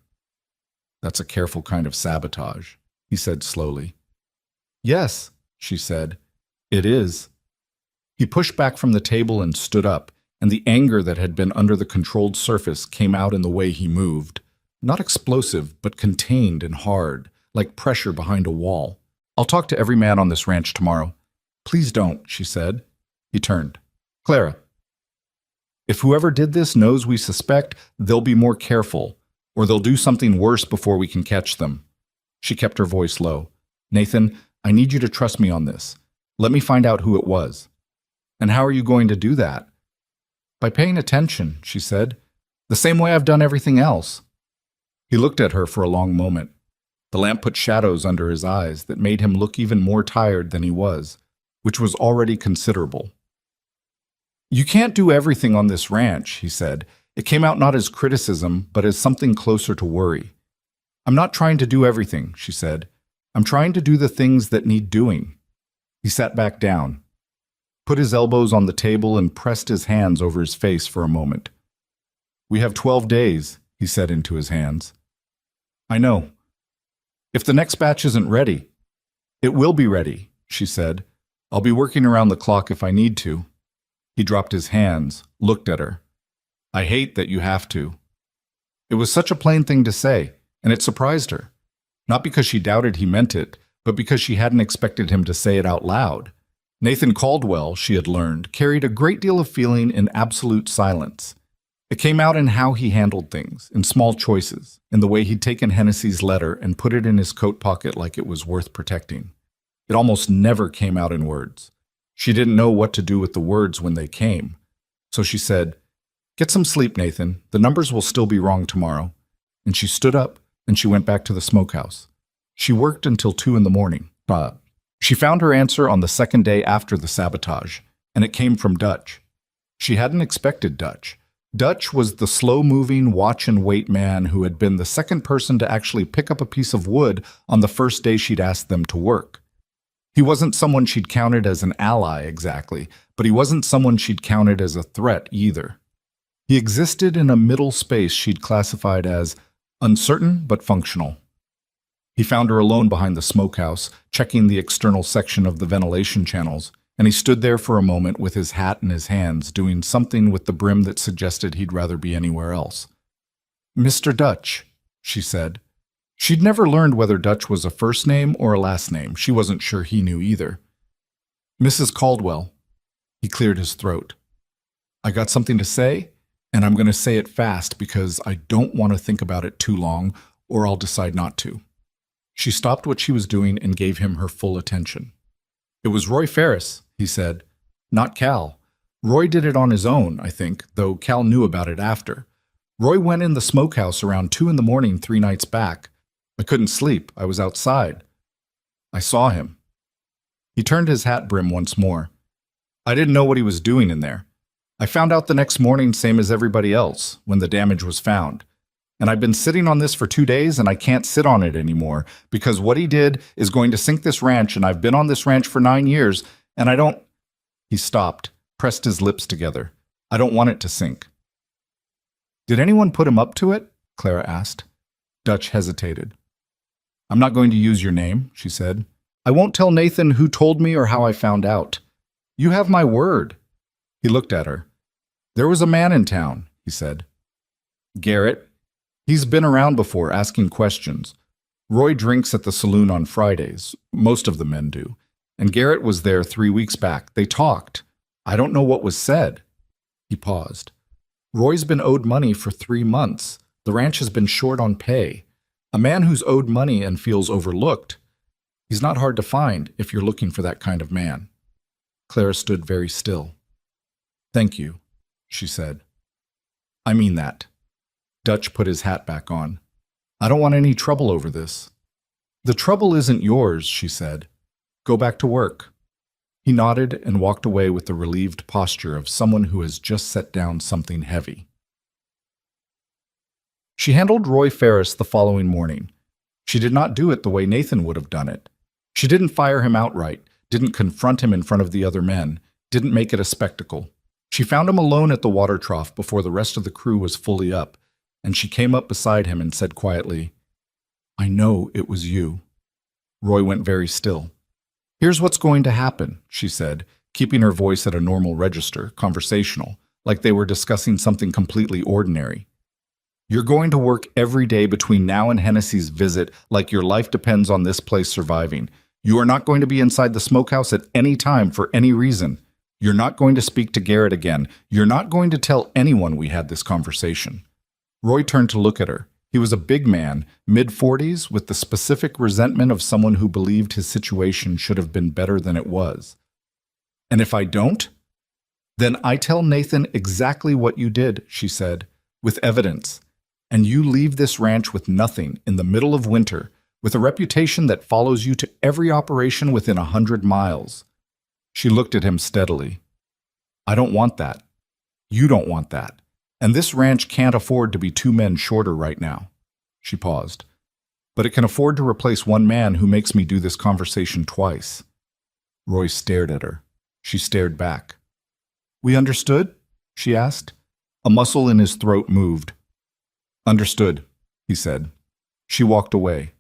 "That's a careful kind of sabotage," he said slowly. "Yes," she said, "it is." He pushed back from the table and stood up, and the anger that had been under the controlled surface came out in the way he moved. Not explosive, but contained and hard, like pressure behind a wall. "I'll talk to every man on this ranch tomorrow." "Please don't," she said. He turned. "Clara, if whoever did this knows we suspect, they'll be more careful, or they'll do something worse before we can catch them." She kept her voice low. "Nathan, I need you to trust me on this. Let me find out who it was." "And how are you going to do that?" "By paying attention," she said. "The same way I've done everything else." He looked at her for a long moment. The lamp put shadows under his eyes that made him look even more tired than he was, which was already considerable. "You can't do everything on this ranch," he said. It came out not as criticism, but as something closer to worry. "I'm not trying to do everything," she said. "I'm trying to do the things that need doing." He sat back down, put his elbows on the table, and pressed his hands over his face for a moment. "We have 12 days," he said into his hands. "I know. If the next batch isn't ready—" "It will be ready," she said. "I'll be working around the clock if I need to." He dropped his hands, looked at her. "I hate that you have to." It was such a plain thing to say, and it surprised her. Not because she doubted he meant it, but because she hadn't expected him to say it out loud. Nathan Caldwell, she had learned, carried a great deal of feeling in absolute silence. It came out in how he handled things, in small choices, in the way he'd taken Hennessy's letter and put it in his coat pocket like it was worth protecting. It almost never came out in words. She didn't know what to do with the words when they came. So she said, "Get some sleep, Nathan. The numbers will still be wrong tomorrow." And she stood up and she went back to the smokehouse. She worked until 2 in the morning. She found her answer on the second day after the sabotage, and it came from Dutch. She hadn't expected Dutch. Dutch was the slow-moving, watch-and-wait man who had been the second person to actually pick up a piece of wood on the first day she'd asked them to work. He wasn't someone she'd counted as an ally exactly, but he wasn't someone she'd counted as a threat either. He existed in a middle space she'd classified as uncertain but functional. He found her alone behind the smokehouse, checking the external section of the ventilation channels, and he stood there for a moment with his hat in his hands, doing something with the brim that suggested he'd rather be anywhere else. "Mr. Dutch," she said. She'd never learned whether Dutch was a first name or a last name. She wasn't sure he knew either. "Mrs. Caldwell." He cleared his throat. "I got something to say, and I'm going to say it fast because I don't want to think about it too long, or I'll decide not to." She stopped what she was doing and gave him her full attention. "It was Roy Ferris," he said. "Not Cal. Roy did it on his own, I think, though Cal knew about it after. Roy went in the smokehouse around 2 in the morning 3 nights back. I couldn't sleep. I was outside. I saw him." He turned his hat brim once more. "I didn't know what he was doing in there. I found out the next morning, same as everybody else, when the damage was found. And I've been sitting on this for 2 days, and I can't sit on it anymore, because what he did is going to sink this ranch, and I've been on this ranch for 9 years, and I don't—" He stopped, pressed his lips together. "I don't want it to sink." "Did anyone put him up to it?" Clara asked. Dutch hesitated. "I'm not going to use your name," she said. "I won't tell Nathan who told me or how I found out. You have my word." He looked at her. "There was a man in town," he said. "Garrett. He's been around before, asking questions. Roy drinks at the saloon on Fridays. Most of the men do. And Garrett was there 3 weeks back. They talked. I don't know what was said." He paused. "Roy's been owed money for 3 months. The ranch has been short on pay. A man who's owed money and feels overlooked. He's not hard to find if you're looking for that kind of man." Clara stood very still. "Thank you," she said. "I mean that." Dutch put his hat back on. "I don't want any trouble over this." "The trouble isn't yours," she said. "Go back to work." He nodded and walked away with the relieved posture of someone who has just set down something heavy. She handled Roy Ferris the following morning. She did not do it the way Nathan would have done it. She didn't fire him outright, didn't confront him in front of the other men, didn't make it a spectacle. She found him alone at the water trough before the rest of the crew was fully up, and she came up beside him and said quietly, "I know it was you." Roy went very still. "Here's what's going to happen," she said, keeping her voice at a normal register, conversational, like they were discussing something completely ordinary. "You're going to work every day between now and Hennessy's visit like your life depends on this place surviving. You are not going to be inside the smokehouse at any time for any reason. You're not going to speak to Garrett again. You're not going to tell anyone we had this conversation." Roy turned to look at her. He was a big man, mid-40s, with the specific resentment of someone who believed his situation should have been better than it was. "And if I don't?" "Then I tell Nathan exactly what you did," she said, "with evidence. And you leave this ranch with nothing in the middle of winter, with a reputation that follows you to every operation within 100 miles. She looked at him steadily. "I don't want that. You don't want that. And this ranch can't afford to be 2 men shorter right now." She paused. "But it can afford to replace 1 man who makes me do this conversation twice." Roy stared at her. She stared back. "We understood?" she asked. A muscle in his throat moved. "Understood," he said. She walked away.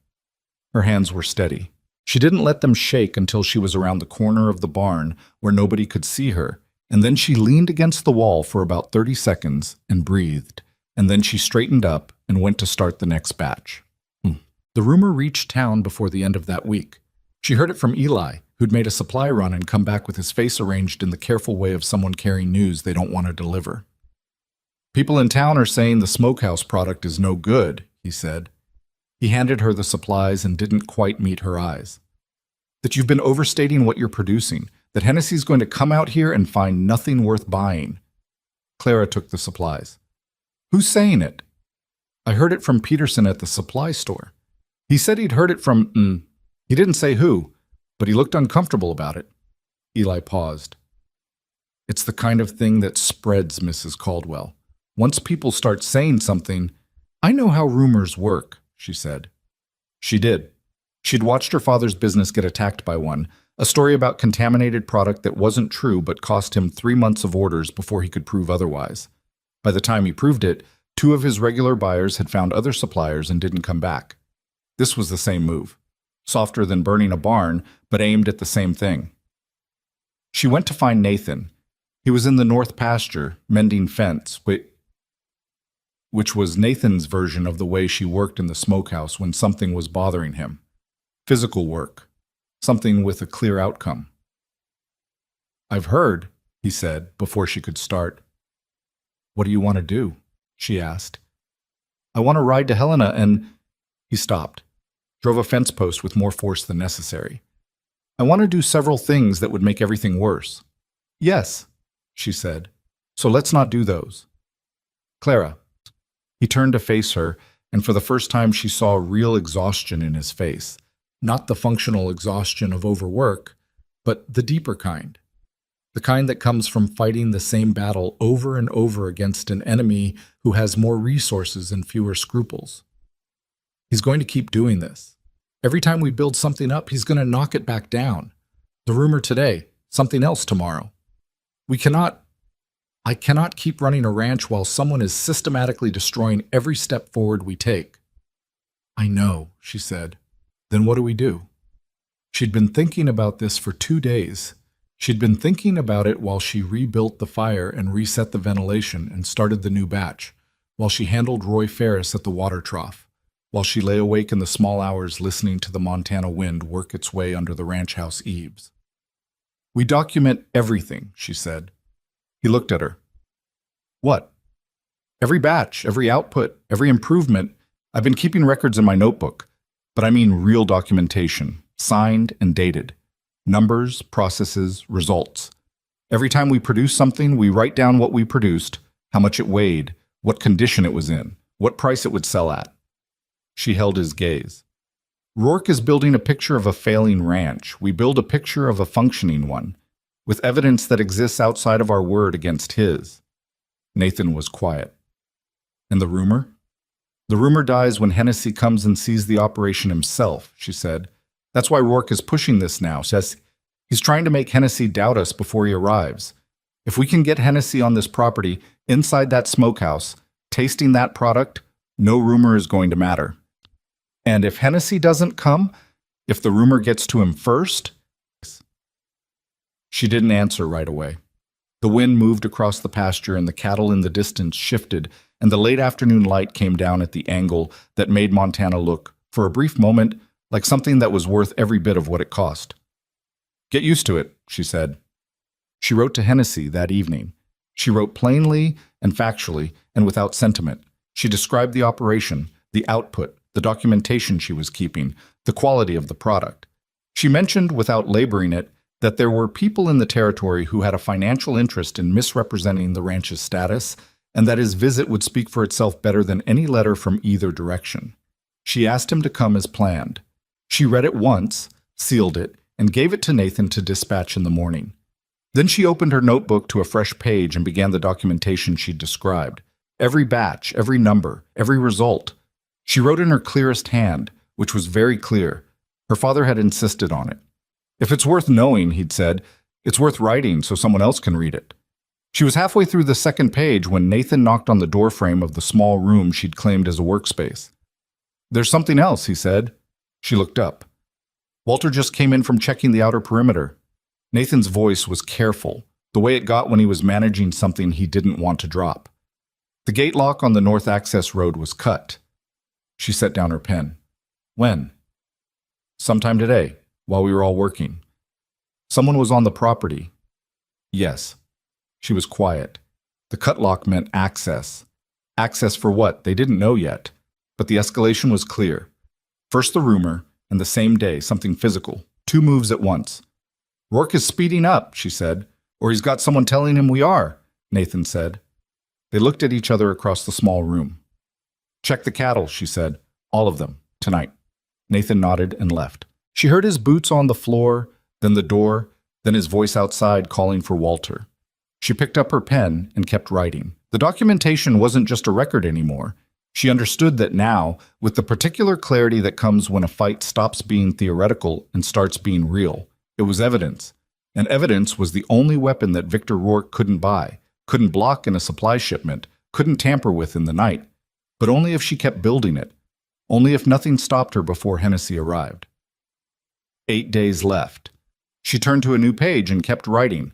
Her hands were steady. She didn't let them shake until she was around the corner of the barn where nobody could see her, and then she leaned against the wall for about 30 seconds and breathed, and then she straightened up and went to start the next batch. The rumor reached town before the end of that week. She heard it from Eli, who'd made a supply run and come back with his face arranged in the careful way of someone carrying news they don't want to deliver. "People in town are saying the Smokehouse product is no good," he said. He handed her the supplies and didn't quite meet her eyes. "That you've been overstating what you're producing, That Hennessy's going to come out here and find nothing worth buying. Clara took the supplies. Who's saying it? I heard it from Peterson at the supply store. He said he'd heard it from, he didn't say who, but he looked uncomfortable about it. Eli paused. It's the kind of thing that spreads, Mrs. Caldwell. Once people start saying something, I know how rumors work, she said. She did. She'd watched her father's business get attacked by one, a story about contaminated product that wasn't true but cost him 3 months of orders before he could prove otherwise. By the time he proved it, 2 of his regular buyers had found other suppliers and didn't come back. This was the same move. Softer than burning a barn, but aimed at the same thing. She went to find Nathan. He was in the north pasture, mending fence, which was Nathan's version of the way she worked in the smokehouse when something was bothering him. Physical work. Something with a clear outcome. I've heard, he said, before she could start. What do you want to do? She asked. I want to ride to Helena and... He stopped, drove a fence post with more force than necessary. I want to do several things that would make everything worse. Yes, she said. So let's not do those. Clara. He turned to face her, and for the first time she saw real exhaustion in his face. Not the functional exhaustion of overwork, but the deeper kind. The kind that comes from fighting the same battle over and over against an enemy who has more resources and fewer scruples. He's going to keep doing this. Every time we build something up, he's going to knock it back down. The rumor today, something else tomorrow. I cannot keep running a ranch while someone is systematically destroying every step forward we take. I know, she said. Then what do we do? She'd been thinking about this for 2 days. She'd been thinking about it while she rebuilt the fire and reset the ventilation and started the new batch, while she handled Roy Ferris at the water trough, while she lay awake in the small hours listening to the Montana wind work its way under the ranch house eaves. We document everything, she said. He looked at her. What? Every batch, every output, every improvement. I've been keeping records in my notebook. But I mean real documentation, signed and dated. Numbers, processes, results. Every time we produce something, we write down what we produced, how much it weighed, what condition it was in, what price it would sell at. She held his gaze. Rourke is building a picture of a failing ranch. We build a picture of a functioning one, with evidence that exists outside of our word against his. Nathan was quiet. And the rumor? The rumor dies when Hennessy comes and sees the operation himself, she said. That's why Rourke is pushing this now. Says he's trying to make Hennessy doubt us before he arrives. If we can get Hennessy on this property, inside that smokehouse, tasting that product, no rumor is going to matter. And if Hennessy doesn't come, if the rumor gets to him first... She didn't answer right away. The wind moved across the pasture and the cattle in the distance shifted, and the late afternoon light came down at the angle that made Montana look, for a brief moment, like something that was worth every bit of what it cost. Get used to it, she said. She wrote to Hennessy that evening. She wrote plainly and factually and without sentiment. She described the operation, the output, the documentation she was keeping, the quality of the product. She mentioned, without laboring it, that there were people in the territory who had a financial interest in misrepresenting the ranch's status, and that his visit would speak for itself better than any letter from either direction. She asked him to come as planned. She read it once, sealed it, and gave it to Nathan to dispatch in the morning. Then she opened her notebook to a fresh page and began the documentation she'd described. Every batch, every number, every result. She wrote in her clearest hand, which was very clear. Her father had insisted on it. If it's worth knowing, he'd said, it's worth writing so someone else can read it. She was halfway through the second page when Nathan knocked on the doorframe of the small room she'd claimed as a workspace. There's something else, he said. She looked up. Walter just came in from checking the outer perimeter. Nathan's voice was careful, the way it got when he was managing something he didn't want to drop. The gate lock on the north access road was cut. She set down her pen. When? Sometime today, while we were all working. Someone was on the property. Yes. She was quiet. The cut lock meant access. Access for what? They didn't know yet. But the escalation was clear. First the rumor, and the same day, something physical. 2 moves at once. Rourke is speeding up, she said. Or he's got someone telling him we are, Nathan said. They looked at each other across the small room. Check the cattle, she said. All of them, tonight. Nathan nodded and left. She heard his boots on the floor, then the door, then his voice outside calling for Walter. She picked up her pen and kept writing. The documentation wasn't just a record anymore. She understood that now, with the particular clarity that comes when a fight stops being theoretical and starts being real, it was evidence. And evidence was the only weapon that Victor Rourke couldn't buy, couldn't block in a supply shipment, couldn't tamper with in the night. But only if she kept building it. Only if nothing stopped her before Hennessy arrived. 8 days left. She turned to a new page and kept writing.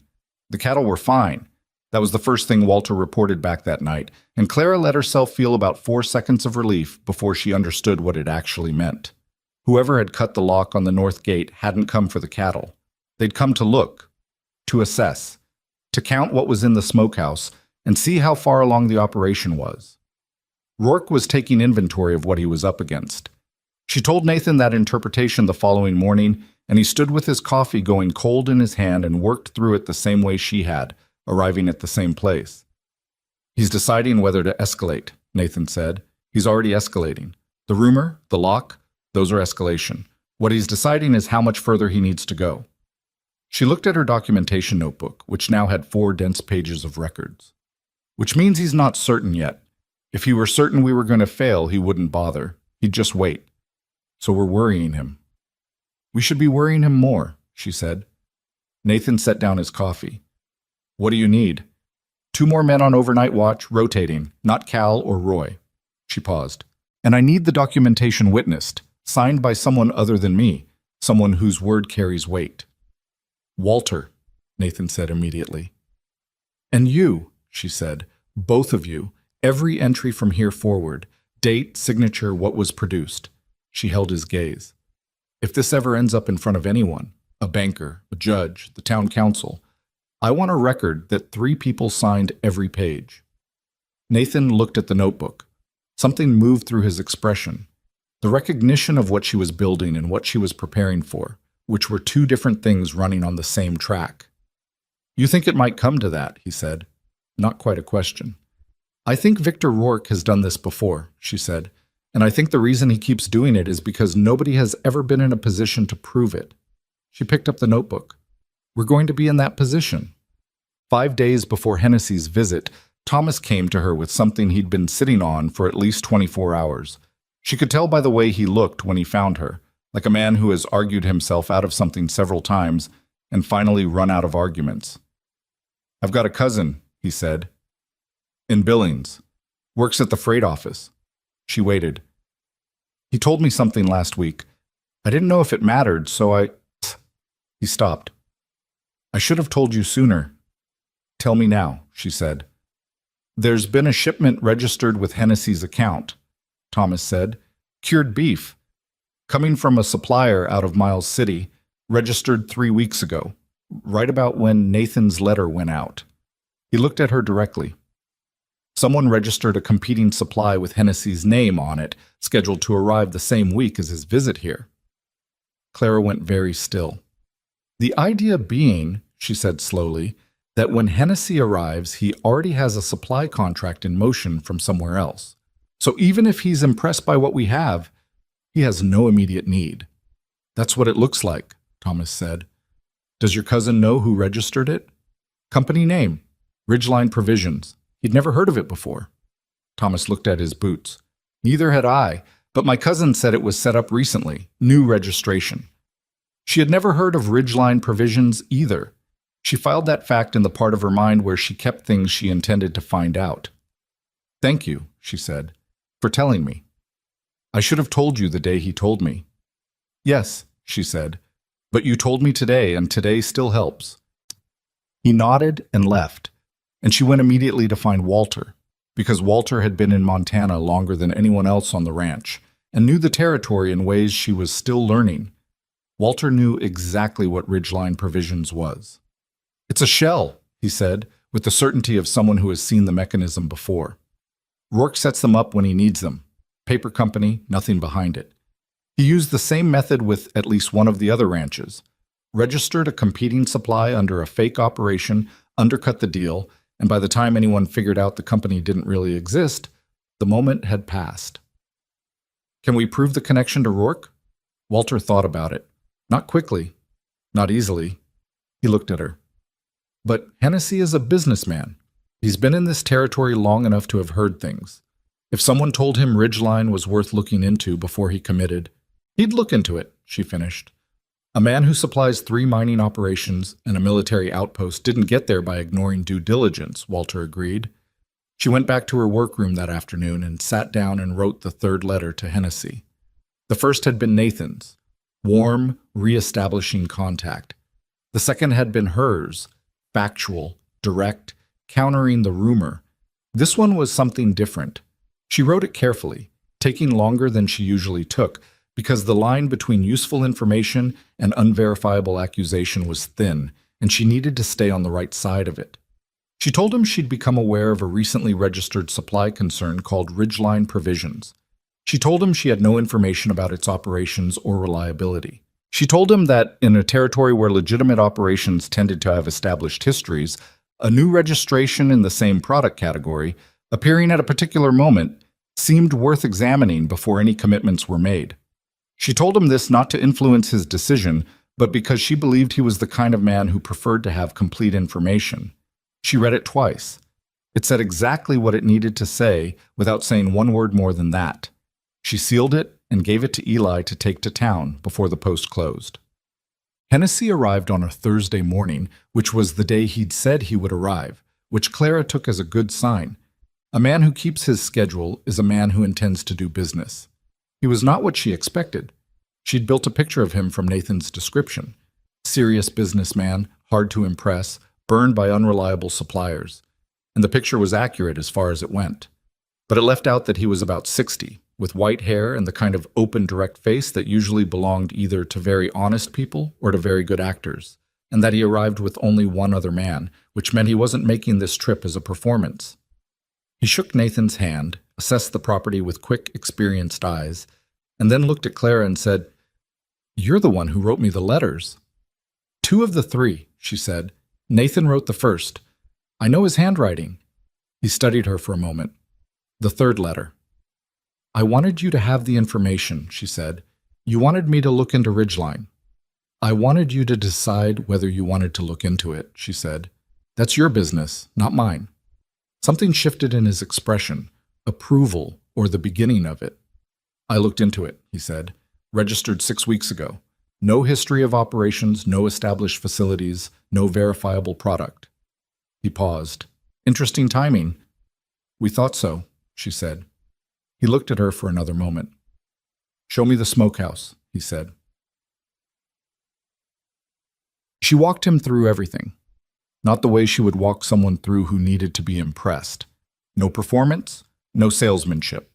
The cattle were fine. That was the first thing Walter reported back that night, and Clara let herself feel about 4 seconds of relief before she understood what it actually meant. Whoever had cut the lock on the north gate hadn't come for the cattle. They'd come to look, to assess, to count what was in the smokehouse and see how far along the operation was. Rourke was taking inventory of what he was up against. She told Nathan that interpretation the following morning, and he stood with his coffee going cold in his hand and worked through it the same way she had, arriving at the same place. He's deciding whether to escalate, Nathan said. He's already escalating. The rumor, the lock, those are escalation. What he's deciding is how much further he needs to go. She looked at her documentation notebook, which now had 4 dense pages of records. Which means he's not certain yet. If he were certain we were going to fail, he wouldn't bother. He'd just wait. So we're worrying him. We should be worrying him more, she said. Nathan set down his coffee. What do you need? 2 more men on overnight watch, rotating, not Cal or Roy. She paused. And I need the documentation witnessed, signed by someone other than me, someone whose word carries weight. Walter, Nathan said immediately. And you, she said, both of you, every entry from here forward, date, signature, what was produced. She held his gaze. If this ever ends up in front of anyone, a banker, a judge, the town council, I want a record that 3 people signed every page. Nathan looked at the notebook. Something moved through his expression. The recognition of what she was building and what she was preparing for, which were 2 different things running on the same track. You think it might come to that, he said. Not quite a question. I think Victor Rourke has done this before, she said, and I think the reason he keeps doing it is because nobody has ever been in a position to prove it. She picked up the notebook. We're going to be in that position. 5 days before Hennessy's visit, Thomas came to her with something he'd been sitting on for at least 24 hours. She could tell by the way he looked when he found her, like a man who has argued himself out of something several times and finally run out of arguments. I've got a cousin, he said. In Billings. Works at the freight office. She waited. He told me something last week. I didn't know if it mattered, so He stopped. I should have told you sooner. Tell me now, she said. There's been a shipment registered with Hennessy's account, Thomas said. Cured beef. Coming from a supplier out of Miles City, registered 3 weeks ago, right about when Nathan's letter went out. He looked at her directly. Someone registered a competing supply with Hennessy's name on it, scheduled to arrive the same week as his visit here. Clara went very still. The idea being, she said slowly, that when Hennessy arrives, he already has a supply contract in motion from somewhere else. So even if he's impressed by what we have, he has no immediate need. That's what it looks like, Thomas said. Does your cousin know who registered it? Company name, Ridgeline Provisions. He'd never heard of it before. Thomas looked at his boots. Neither had I, but my cousin said it was set up recently, new registration. She had never heard of Ridgeline Provisions either. She filed that fact in the part of her mind where she kept things she intended to find out. Thank you, she said, for telling me. I should have told you the day he told me. Yes, she said, but you told me today, and today still helps. He nodded and left, and she went immediately to find Walter, because Walter had been in Montana longer than anyone else on the ranch, and knew the territory in ways she was still learning. Walter knew exactly what Ridgeline Provisions was. It's a shell, he said, with the certainty of someone who has seen the mechanism before. Rourke sets them up when he needs them. Paper company, nothing behind it. He used the same method with at least one of the other ranches. registered a competing supply under a fake operation, undercut the deal, and by the time anyone figured out the company didn't really exist, the moment had passed. Can we prove the connection to Rourke? Walter thought about it. Not quickly. Not easily. He looked at her. But Hennessy is a businessman. He's been in this territory long enough to have heard things. If someone told him Ridgeline was worth looking into before he committed, he'd look into it, she finished. A man who supplies 3 mining operations and a military outpost didn't get there by ignoring due diligence, Walter agreed. She went back to her workroom that afternoon and sat down and wrote the 3rd letter to Hennessy. The first had been Nathan's, warm, re-establishing contact. The second had been hers, factual, direct, countering the rumor. This one was something different. She wrote it carefully, taking longer than she usually took, because the line between useful information and unverifiable accusation was thin, and she needed to stay on the right side of it. She told him she'd become aware of a recently registered supply concern called Ridgeline Provisions. She told him she had no information about its operations or reliability. She told him that, in a territory where legitimate operations tended to have established histories, a new registration in the same product category, appearing at a particular moment, seemed worth examining before any commitments were made. She told him this not to influence his decision, but because she believed he was the kind of man who preferred to have complete information. She read it twice. It said exactly what it needed to say without saying one word more than that. She sealed it and gave it to Eli to take to town before the post closed. Hennessy arrived on a Thursday morning, which was the day he'd said he would arrive, which Clara took as a good sign. A man who keeps his schedule is a man who intends to do business. He was not what she expected. She'd built a picture of him from Nathan's description. Serious businessman, hard to impress, burned by unreliable suppliers. And the picture was accurate as far as it went. But it left out that he was about 60, with white hair and the kind of open, direct face that usually belonged either to very honest people or to very good actors, and that he arrived with only one other man, which meant he wasn't making this trip as a performance. He shook Nathan's hand, assessed the property with quick, experienced eyes, and then looked at Clara and said, "You're the one who wrote me the letters." "2 of the 3, she said. "Nathan wrote the first. I know his handwriting." He studied her for a moment. "The 3rd letter." "I wanted you to have the information," she said. "You wanted me to look into Ridgeline." "I wanted you to decide whether you wanted to look into it," she said. "That's your business, not mine." Something shifted in his expression, approval, or the beginning of it. "I looked into it," he said. "Registered 6 weeks ago. No history of operations, no established facilities, no verifiable product." He paused. "Interesting timing." "We thought so," she said. He looked at her for another moment. "Show me the smokehouse," he said. She walked him through everything. Not the way she would walk someone through who needed to be impressed. No performance, no salesmanship.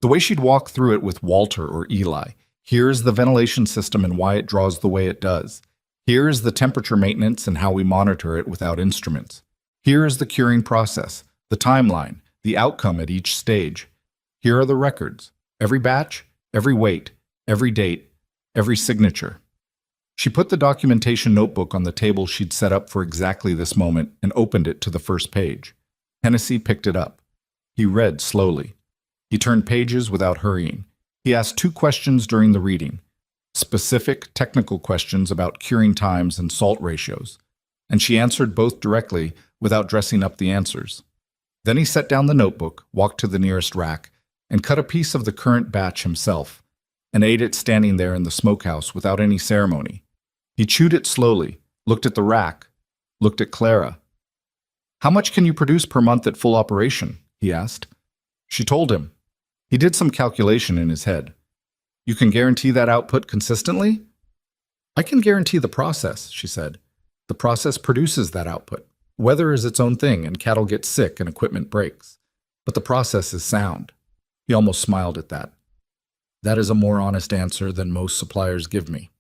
The way she'd walk through it with Walter or Eli. Here's the ventilation system and why it draws the way it does. Here is the temperature maintenance and how we monitor it without instruments. Here is the curing process, the timeline, the outcome at each stage. Here are the records, every batch, every weight, every date, every signature. She put the documentation notebook on the table she'd set up for exactly this moment and opened it to the first page. Hennessy picked it up. He read slowly. He turned pages without hurrying. He asked 2 questions during the reading. Specific, technical questions about curing times and salt ratios. And she answered both directly without dressing up the answers. Then he set down the notebook, walked to the nearest rack, and cut a piece of the current batch himself, and ate it standing there in the smokehouse without any ceremony. He chewed it slowly, looked at the rack, looked at Clara. "How much can you produce per month at full operation?" he asked. She told him. He did some calculation in his head. "You can guarantee that output consistently?" "I can guarantee the process," she said. "The process produces that output. Weather is its own thing, and cattle get sick and equipment breaks. But the process is sound." He almost smiled at that. "That is a more honest answer than most suppliers give me."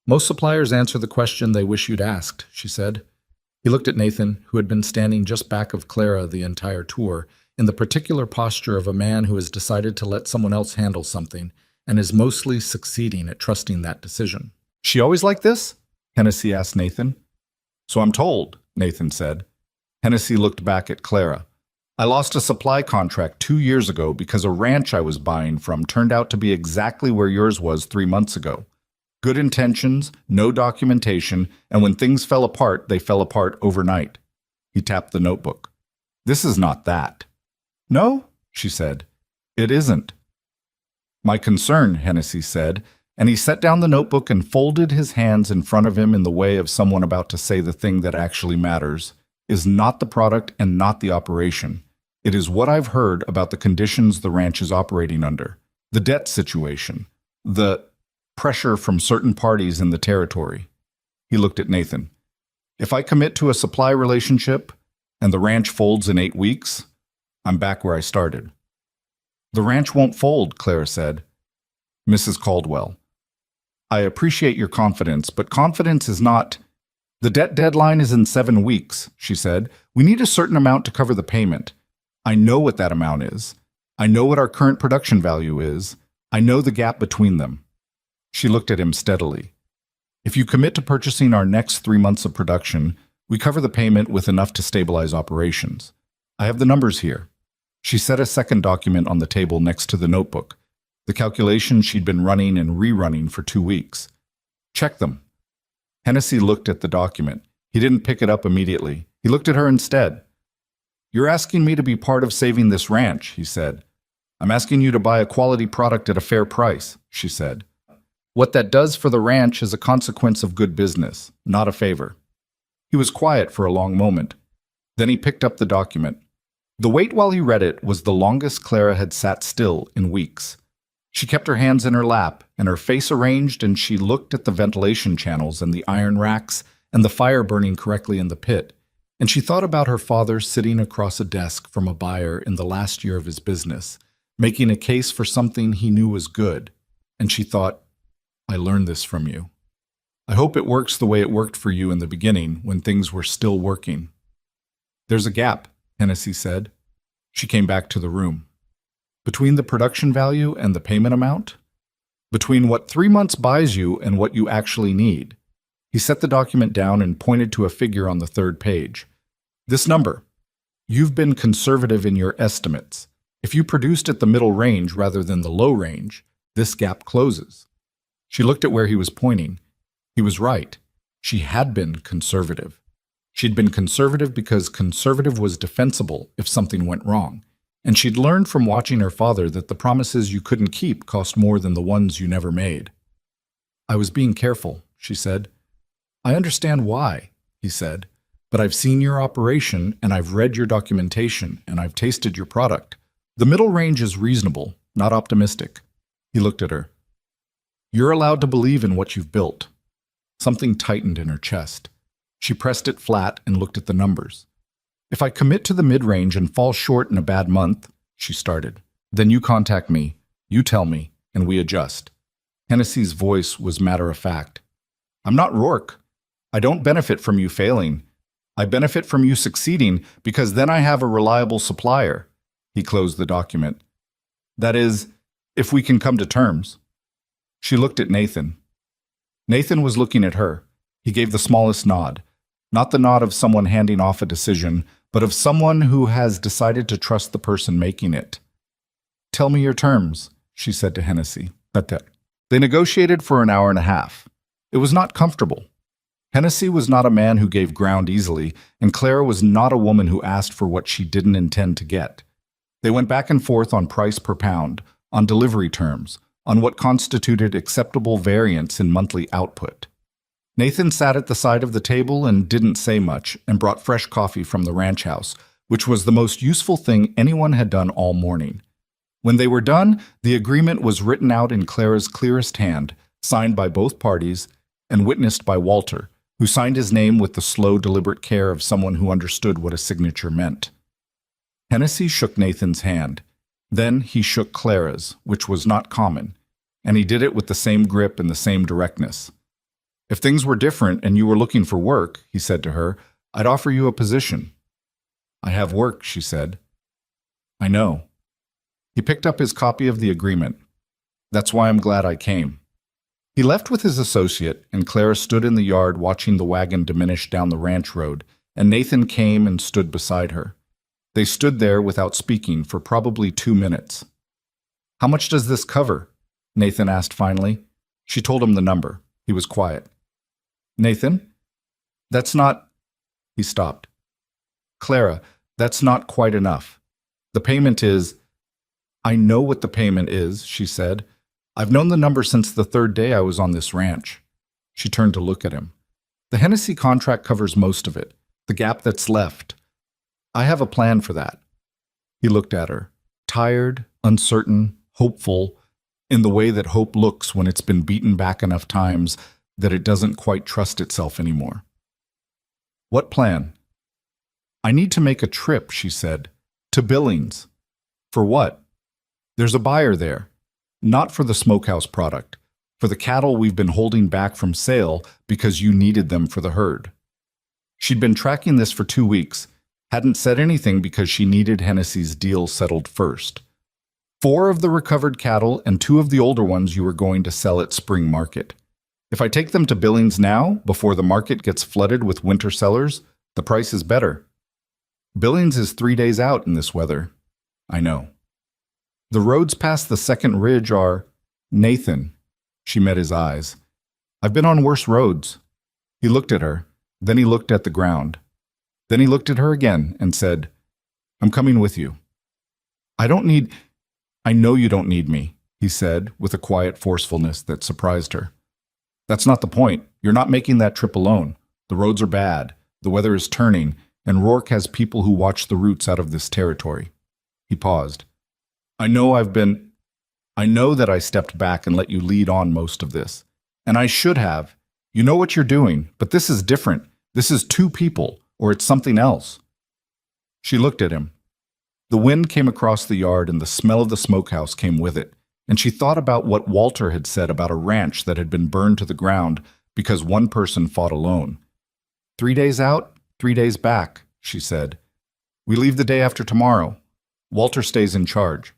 "Most suppliers answer the question they wish you'd asked," she said. He looked at Nathan, who had been standing just back of Clara the entire tour, in the particular posture of a man who has decided to let someone else handle something and is mostly succeeding at trusting that decision. "She always like this?" Hennessy asked Nathan. So I'm told, Nathan said. Hennessy looked back at Clara. I lost a supply contract 2 years ago because a ranch I was buying from turned out to be exactly where yours was 3 months ago. Good intentions, no documentation, and when things fell apart, they fell apart overnight. He tapped the notebook. This is not that. No, she said. It isn't. My concern, Hennessy said, and he set down the notebook and folded his hands in front of him in the way of someone about to say the thing that actually matters, is not the product and not the operation. It is what I've heard about the conditions the ranch is operating under, the debt situation, the pressure from certain parties in the territory. He looked at Nathan. If I commit to a supply relationship and the ranch folds in 8 weeks, I'm back where I started. The ranch won't fold, Clara said. Mrs. Caldwell, I appreciate your confidence, but confidence is not... The debt deadline is in 7 weeks, she said. We need a certain amount to cover the payment. I know what that amount is. I know what our current production value is. I know the gap between them. She looked at him steadily. If you commit to purchasing our next 3 months of production, we cover the payment with enough to stabilize operations. I have the numbers here. She set a second document on the table next to the notebook, the calculations she'd been running and rerunning for 2 weeks. Check them. Hennessy looked at the document. He didn't pick it up immediately. He looked at her instead. You're asking me to be part of saving this ranch, he said. I'm asking you to buy a quality product at a fair price, she said. What that does for the ranch is a consequence of good business, not a favor. He was quiet for a long moment. Then he picked up the document. The wait while he read it was the longest Clara had sat still in weeks. She kept her hands in her lap and her face arranged, and she looked at the ventilation channels and the iron racks and the fire burning correctly in the pit. And she thought about her father sitting across a desk from a buyer in the last year of his business, making a case for something he knew was good. And she thought, I learned this from you. I hope it works the way it worked for you in the beginning when things were still working. There's a gap, Hennessy said. She came back to the room. Between the production value and the payment amount? Between what 3 months buys you and what you actually need. He set the document down and pointed to a figure on the 3rd page. This number. You've been conservative in your estimates. If you produced at the middle range rather than the low range, this gap closes. She looked at where he was pointing. He was right. She had been conservative. She'd been conservative because conservative was defensible if something went wrong. And she'd learned from watching her father that the promises you couldn't keep cost more than the ones you never made. I was being careful, she said. I understand why, he said, but I've seen your operation and I've read your documentation and I've tasted your product. The middle range is reasonable, not optimistic. He looked at her. You're allowed to believe in what you've built. Something tightened in her chest. She pressed it flat and looked at the numbers. If I commit to the mid-range and fall short in a bad month, she started, then you contact me, you tell me, and we adjust. Hennessy's voice was matter-of-fact. I'm not Rourke. I don't benefit from you failing. I benefit from you succeeding because then I have a reliable supplier. He closed the document. That is, if we can come to terms. She looked at Nathan. Nathan was looking at her. He gave the smallest nod. Not the nod of someone handing off a decision, but of someone who has decided to trust the person making it. Tell me your terms, she said to Hennessy. They negotiated for an hour and a half. It was not comfortable. Hennessy was not a man who gave ground easily, and Clara was not a woman who asked for what she didn't intend to get. They went back and forth on price per pound, on delivery terms, on what constituted acceptable variance in monthly output. Nathan sat at the side of the table and didn't say much, and brought fresh coffee from the ranch house, which was the most useful thing anyone had done all morning. When they were done, the agreement was written out in Clara's clearest hand, signed by both parties, and witnessed by Walter, who signed his name with the slow, deliberate care of someone who understood what a signature meant. Hennessy shook Nathan's hand. Then he shook Clara's, which was not common, and he did it with the same grip and the same directness. If things were different and you were looking for work, he said to her, I'd offer you a position. I have work, she said. I know. He picked up his copy of the agreement. That's why I'm glad I came. He left with his associate, and Clara stood in the yard watching the wagon diminish down the ranch road, and Nathan came and stood beside her. They stood there without speaking for probably 2 minutes. "How much does this cover?" Nathan asked finally. She told him the number. He was quiet. "Nathan? That's not—" He stopped. "Clara, that's not quite enough. The payment is—" "I know what the payment is," she said. "I've known the number since the 3rd day I was on this ranch." She turned to look at him. "The Hennessy contract covers most of it, the gap that's left. I have a plan for that." He looked at her, tired, uncertain, hopeful, in the way that hope looks when it's been beaten back enough times that it doesn't quite trust itself anymore. "What plan?" "I need to make a trip," she said, "to Billings." "For what?" "There's a buyer there. Not for the Smokehouse product, for the cattle we've been holding back from sale because you needed them for the herd." She'd been tracking this for 2 weeks, hadn't said anything because she needed Hennessy's deal settled first. 4 of the recovered cattle and 2 of the older ones you were going to sell at spring market. If I take them to Billings now, before the market gets flooded with winter sellers, the price is better. Billings is 3 days out in this weather. I know. The roads past the second ridge are— Nathan. She met his eyes. "I've been on worse roads." He looked at her, then he looked at the ground. Then he looked at her again and said, "I'm coming with you." "I know you don't need me," he said with a quiet forcefulness that surprised her. "That's not the point. You're not making that trip alone. The roads are bad, the weather is turning, and Rourke has people who watch the routes out of this territory." He paused. I know that I stepped back and let you lead on most of this. And I should have. You know what you're doing, but this is different. This is 2 people, or it's something else." She looked at him. The wind came across the yard and the smell of the smokehouse came with it, and she thought about what Walter had said about a ranch that had been burned to the ground because one person fought alone. 3 days out, 3 days back, she said. "We leave the day after tomorrow. Walter stays in charge."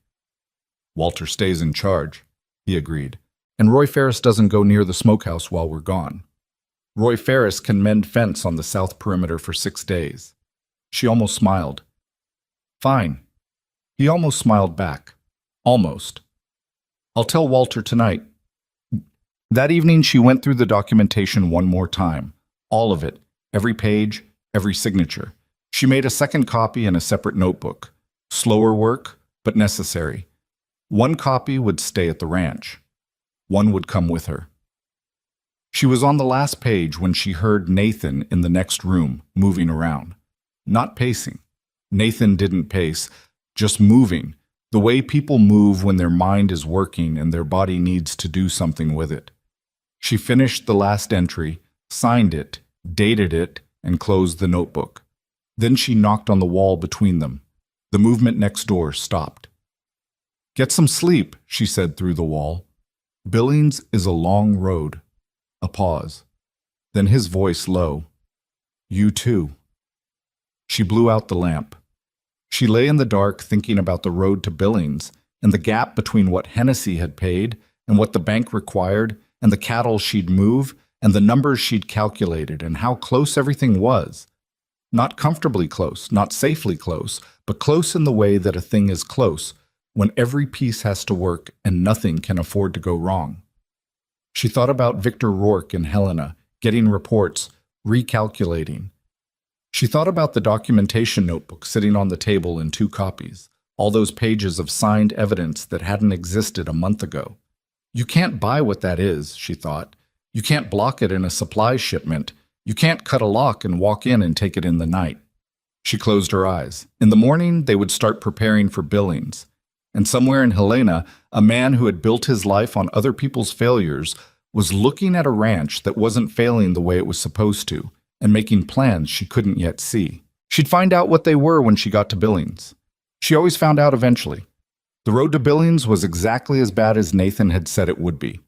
"Walter stays in charge," he agreed. "And Roy Ferris doesn't go near the smokehouse while we're gone. Roy Ferris can mend fence on the south perimeter for 6 days." She almost smiled. "Fine." He almost smiled back. Almost. "I'll tell Walter tonight." That evening she went through the documentation one more time. All of it. Every page, every signature. She made a second copy in a separate notebook. Slower work, but necessary. One copy would stay at the ranch. One would come with her. She was on the last page when she heard Nathan in the next room, moving around. Not pacing. Nathan didn't pace, just moving, the way people move when their mind is working and their body needs to do something with it. She finished the last entry, signed it, dated it, and closed the notebook. Then she knocked on the wall between them. The movement next door stopped. "Get some sleep," she said through the wall. "Billings is a long road." A pause. Then his voice low. "You too." She blew out the lamp. She lay in the dark thinking about the road to Billings and the gap between what Hennessy had paid and what the bank required and the cattle she'd move and the numbers she'd calculated and how close everything was. Not comfortably close, not safely close, but close in the way that a thing is close, when every piece has to work and nothing can afford to go wrong. She thought about Victor Rourke and Helena, getting reports, recalculating. She thought about the documentation notebook sitting on the table in 2 copies, all those pages of signed evidence that hadn't existed a month ago. You can't buy what that is, she thought. You can't block it in a supply shipment. You can't cut a lock and walk in and take it in the night. She closed her eyes. In the morning, they would start preparing for Billings. And somewhere in Helena, a man who had built his life on other people's failures was looking at a ranch that wasn't failing the way it was supposed to, and making plans she couldn't yet see. She'd find out what they were when she got to Billings. She always found out eventually. The road to Billings was exactly as bad as Nathan had said it would be.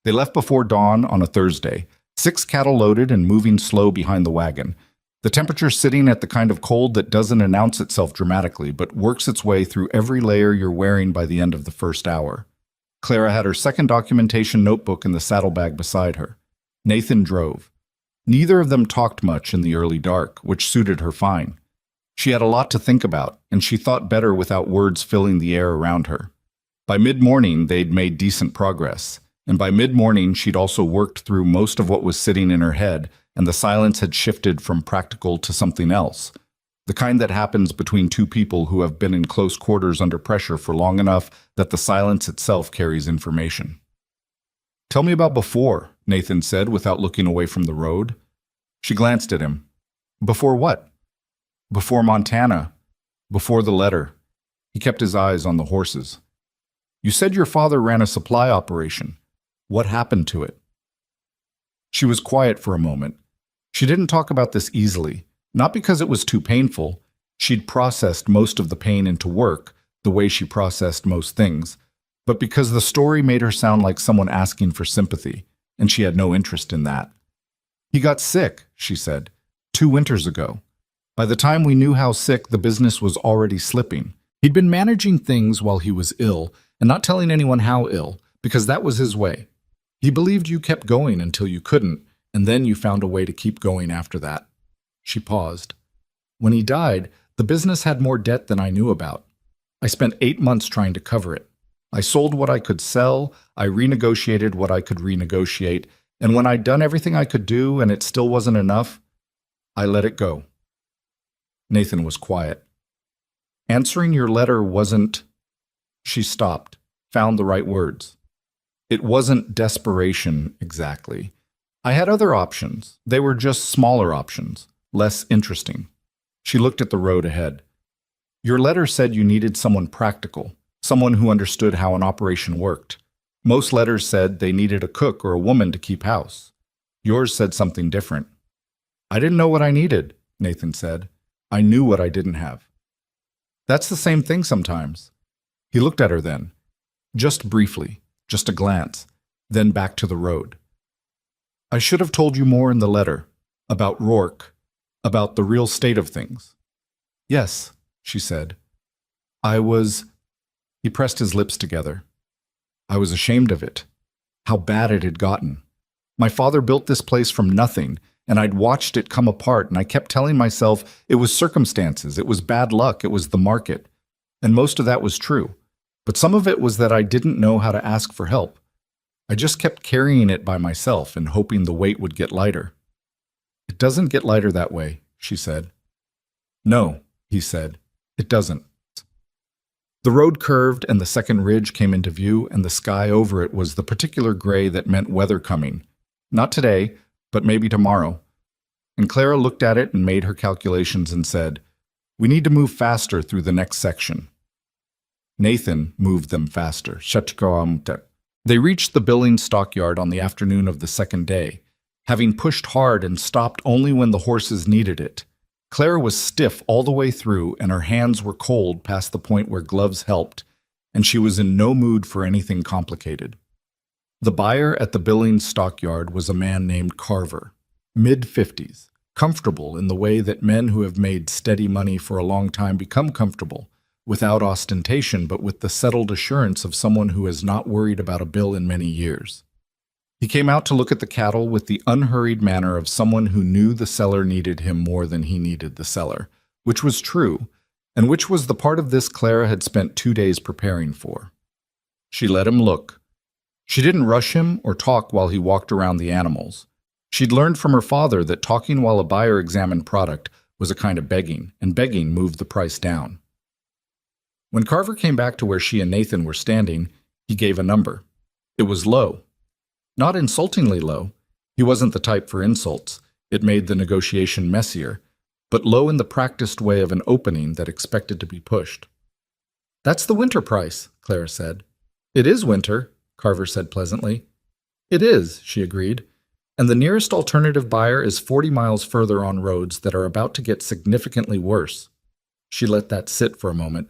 They left before dawn on a Thursday, 6 cattle loaded and moving slow behind the wagon, the temperature sitting at the kind of cold that doesn't announce itself dramatically, but works its way through every layer you're wearing by the end of the first hour. Clara had her second documentation notebook in the saddlebag beside her. Nathan drove. Neither of them talked much in the early dark, which suited her fine. She had a lot to think about, and she thought better without words filling the air around her. By mid-morning, they'd made decent progress, and by mid-morning she'd also worked through most of what was sitting in her head, and the silence had shifted from practical to something else, the kind that happens between two people who have been in close quarters under pressure for long enough that the silence itself carries information. "Tell me about before," Nathan said without looking away from the road. She glanced at him. "Before what?" "Before Montana. Before the letter." He kept his eyes on the horses. "You said your father ran a supply operation. What happened to it?" She was quiet for a moment. She didn't talk about this easily, not because it was too painful. She'd processed most of the pain into work, the way she processed most things, but because the story made her sound like someone asking for sympathy, and she had no interest in that. "He got sick," she said, 2 winters ago. By the time we knew how sick, the business was already slipping. He'd been managing things while he was ill, and not telling anyone how ill, because that was his way. He believed you kept going until you couldn't, and then you found a way to keep going after that. She paused. "When he died, the business had more debt than I knew about. I spent 8 months trying to cover it. I sold what I could sell, I renegotiated what I could renegotiate, and when I'd done everything I could do and it still wasn't enough, I let it go." Nathan was quiet. "Answering your letter wasn't—" She stopped, found the right words. "It wasn't desperation, exactly. I had other options. They were just smaller options, less interesting." She looked at the road ahead. "Your letter said you needed someone practical, someone who understood how an operation worked. Most letters said they needed a cook or a woman to keep house. Yours said something different." "I didn't know what I needed," Nathan said. "I knew what I didn't have." "That's the same thing sometimes." He looked at her then, just briefly, just a glance, then back to the road. "I should have told you more in the letter, about Rourke, about the real state of things." "Yes," she said. "I was—" He pressed his lips together. "I was ashamed of it, how bad it had gotten. My father built this place from nothing, and I'd watched it come apart, and I kept telling myself it was circumstances, it was bad luck, it was the market. And most of that was true. But some of it was that I didn't know how to ask for help. I just kept carrying it by myself and hoping the weight would get lighter." "It doesn't get lighter that way," she said. "No," he said, "it doesn't." The road curved and the second ridge came into view, and the sky over it was the particular gray that meant weather coming. Not today, but maybe tomorrow. And Clara looked at it and made her calculations and said, "We need to move faster through the next section." Nathan moved them faster. They reached the Billings stockyard on the afternoon of the second day, having pushed hard and stopped only when the horses needed it. Clara was stiff all the way through, and her hands were cold past the point where gloves helped, and she was in no mood for anything complicated. The buyer at the Billings stockyard was a man named Carver, mid-50s, comfortable in the way that men who have made steady money for a long time become comfortable, without ostentation but with the settled assurance of someone who has not worried about a bill in many years. He came out to look at the cattle with the unhurried manner of someone who knew the seller needed him more than he needed the seller, which was true, and which was the part of this Clara had spent 2 days preparing for. She let him look. She didn't rush him or talk while he walked around the animals. She'd learned from her father that talking while a buyer examined product was a kind of begging, and begging moved the price down. When Carver came back to where she and Nathan were standing, he gave a number. It was low. Not insultingly low. He wasn't the type for insults. It made the negotiation messier, but low in the practiced way of an opening that expected to be pushed. "That's the winter price," Clara said. "It is winter," Carver said pleasantly. "It is," she agreed. "And the nearest alternative buyer is 40 miles further on roads that are about to get significantly worse." She let that sit for a moment.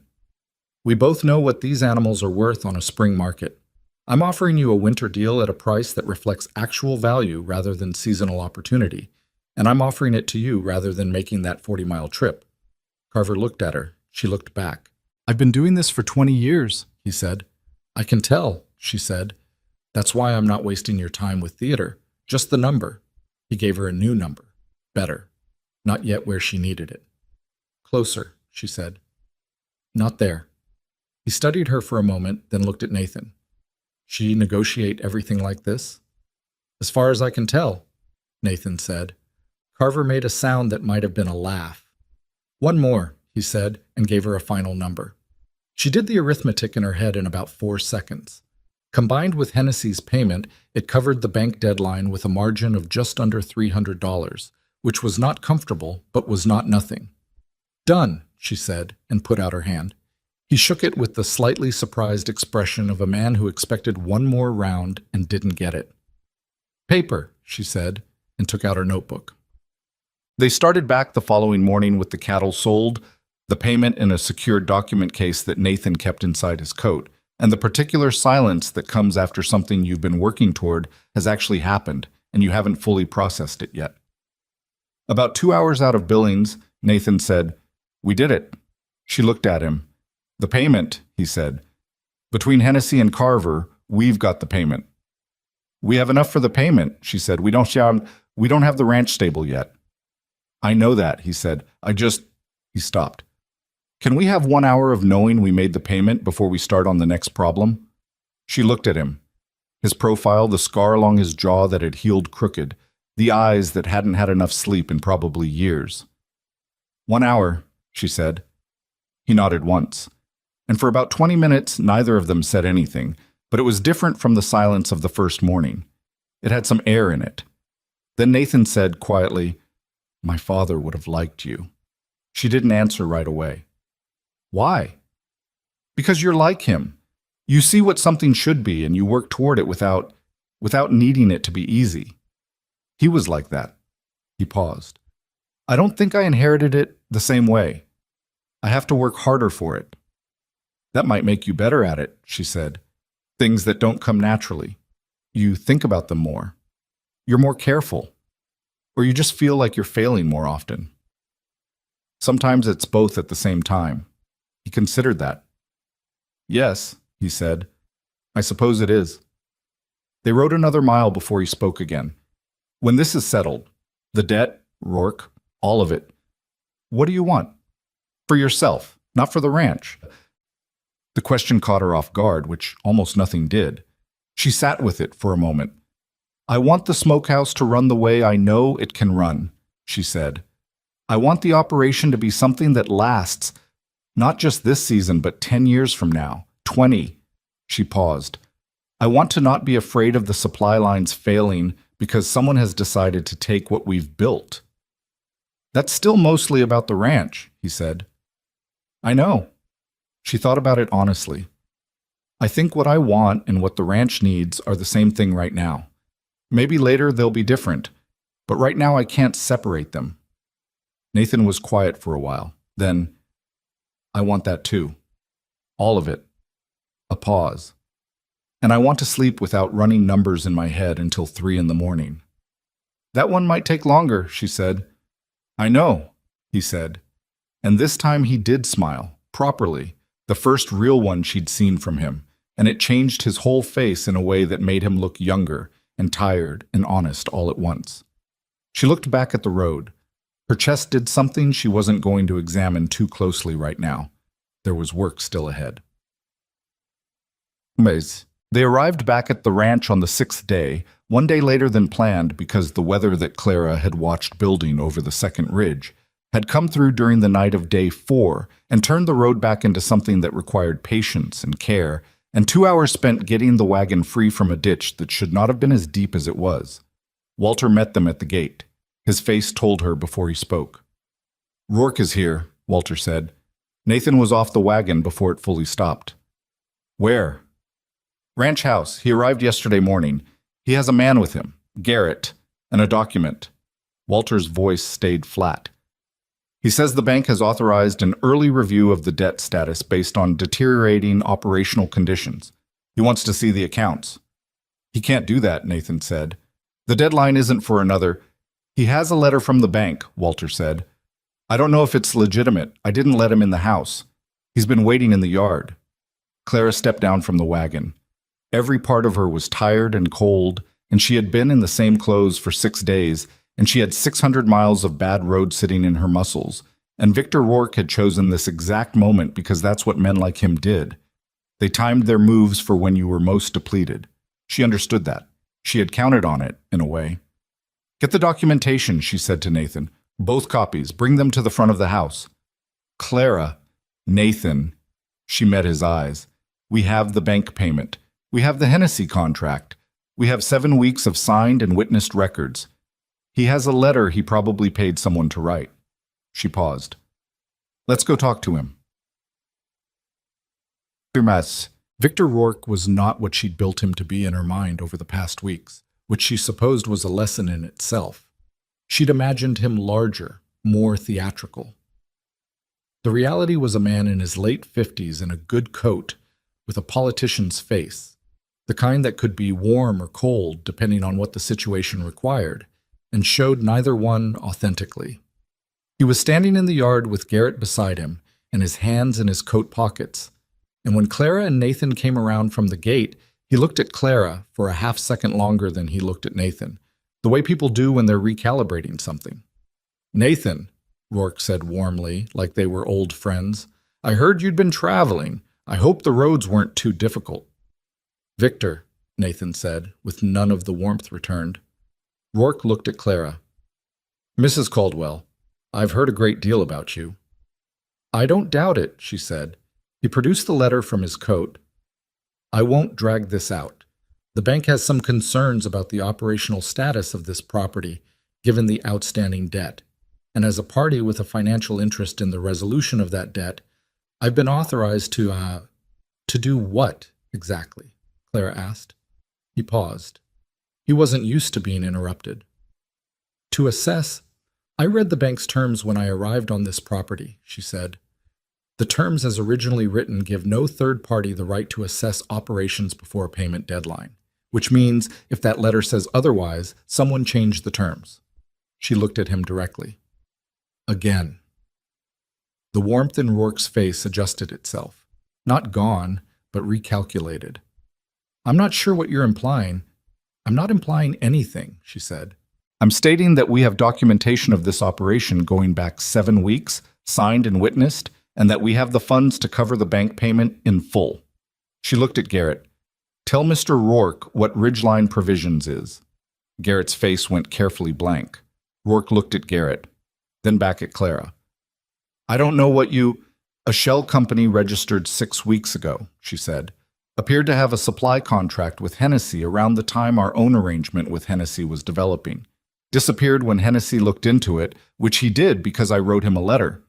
"We both know what these animals are worth on a spring market. I'm offering you a winter deal at a price that reflects actual value rather than seasonal opportunity, and I'm offering it to you rather than making that 40-mile trip." Carver looked at her. She looked back. "I've been doing this for 20 years, he said. "I can tell," she said. "That's why I'm not wasting your time with theater. Just the number." He gave her a new number. Better. Not yet where she needed it. "Closer," she said. "Not there." He studied her for a moment, then looked at Nathan. "She negotiate everything like this?" "As far as I can tell," Nathan said. Carver made a sound that might have been a laugh. "One more," he said, and gave her a final number. She did the arithmetic in her head in about 4 seconds. Combined with Hennessy's payment, it covered the bank deadline with a margin of just under $300, which was not comfortable, but was not nothing. "Done," she said, and put out her hand. He shook it with the slightly surprised expression of a man who expected one more round and didn't get it. "Paper," she said, and took out her notebook. They started back the following morning with the cattle sold, the payment in a secured document case that Nathan kept inside his coat, and the particular silence that comes after something you've been working toward has actually happened and you haven't fully processed it yet. About 2 hours out of Billings, Nathan said, "We did it." She looked at him. "The payment," he said. "Between Hennessy and Carver, we've got the payment." "We have enough for the payment," she said. We don't have the ranch stable yet." "I know that," he said. He stopped. "Can we have 1 hour of knowing we made the payment before we start on the next problem?" She looked at him. His profile, the scar along his jaw that had healed crooked, the eyes that hadn't had enough sleep in probably years. "1 hour," she said. He nodded once. And for about 20 minutes, neither of them said anything, but it was different from the silence of the first morning. It had some air in it. Then Nathan said quietly, "My father would have liked you." She didn't answer right away. "Why?" "Because you're like him. You see what something should be and you work toward it without needing it to be easy. He was like that." He paused. "I don't think I inherited it the same way. I have to work harder for it." "That might make you better at it," she said. "Things that don't come naturally. You think about them more. You're more careful. Or you just feel like you're failing more often." "Sometimes it's both at the same time." He considered that. "Yes," he said. "I suppose it is." They rode another mile before he spoke again. "When this is settled, the debt, Rourke, all of it, what do you want? For yourself, not for the ranch." The question caught her off guard, which almost nothing did. She sat with it for a moment. "I want the smokehouse to run the way I know it can run," she said. "I want the operation to be something that lasts, not just this season, but 10 years from now, 20. She paused. "I want to not be afraid of the supply lines failing because someone has decided to take what we've built." "That's still mostly about the ranch," he said. "I know." She thought about it honestly. "I think what I want and what the ranch needs are the same thing right now. Maybe later they'll be different, but right now I can't separate them." Nathan was quiet for a while. Then, "I want that too. All of it." A pause. "And I want to sleep without running numbers in my head until 3 in the morning." "That one might take longer," she said. "I know," he said. And this time he did smile, properly, the first real one she'd seen from him, and it changed his whole face in a way that made him look younger and tired and honest all at once. She looked back at the road. Her chest did something she wasn't going to examine too closely right now. There was work still ahead. They arrived back at the ranch on the 6th day, 1 day later than planned because the weather that Clara had watched building over the second ridge had come through during the night of day 4 and turned the road back into something that required patience and care, and 2 hours spent getting the wagon free from a ditch that should not have been as deep as it was. Walter met them at the gate. His face told her before he spoke. "Rourke is here," Walter said. "Nathan was off the wagon before it fully stopped." "Where?" "Ranch house. He arrived yesterday morning. He has a man with him, Garrett, and a document." Walter's voice stayed flat. "He says the bank has authorized an early review of the debt status based on deteriorating operational conditions. He wants to see the accounts." "He can't do that," Nathan said. "The deadline isn't for another—" "He has a letter from the bank," Walter said. "I don't know if it's legitimate. I didn't let him in the house. He's been waiting in the yard." Clara stepped down from the wagon. Every part of her was tired and cold, and she had been in the same clothes for 6 days, and she had 600 miles of bad road sitting in her muscles. And Victor Rourke had chosen this exact moment because that's what men like him did. They timed their moves for when you were most depleted. She understood that. She had counted on it, in a way. "Get the documentation," she said to Nathan. "Both copies. Bring them to the front of the house." "Clara." "Nathan." She met his eyes. "We have the bank payment. We have the Hennessy contract. We have 7 weeks of signed and witnessed records. He has a letter he probably paid someone to write." She paused. "Let's go talk to him." Victor Rourke was not what she'd built him to be in her mind over the past weeks, which she supposed was a lesson in itself. She'd imagined him larger, more theatrical. The reality was a man in his late 50s in a good coat with a politician's face, the kind that could be warm or cold depending on what the situation required, and showed neither one authentically. He was standing in the yard with Garrett beside him and his hands in his coat pockets. And when Clara and Nathan came around from the gate, he looked at Clara for a half-second longer than he looked at Nathan, the way people do when they're recalibrating something. "Nathan," Rourke said warmly, like they were old friends, "I heard you'd been traveling. I hope the roads weren't too difficult." "Victor," Nathan said, with none of the warmth returned. Rourke looked at Clara. "Mrs. Caldwell, I've heard a great deal about you." "I don't doubt it," she said. He produced the letter from his coat. "I won't drag this out. The bank has some concerns about the operational status of this property, given the outstanding debt. And as a party with a financial interest in the resolution of that debt, I've been authorized to do what, exactly?" Clara asked. He paused. He wasn't used to being interrupted. "To assess. I read the bank's terms when I arrived on this property," she said. "The terms as originally written give no third party the right to assess operations before a payment deadline, which means if that letter says otherwise, someone changed the terms." She looked at him directly. Again. The warmth in Rourke's face adjusted itself. Not gone, but recalculated. "I'm not sure what you're implying." "I'm not implying anything," she said. "I'm stating that we have documentation of this operation going back 7 weeks, signed and witnessed, and that we have the funds to cover the bank payment in full." She looked at Garrett. "Tell Mr. Rourke what Ridgeline Provisions is." Garrett's face went carefully blank. Rourke looked at Garrett, then back at Clara. "I don't know what you—" "A shell company registered 6 weeks ago," she said. "Appeared to have a supply contract with Hennessy around the time our own arrangement with Hennessy was developing. Disappeared when Hennessy looked into it, which he did because I wrote him a letter."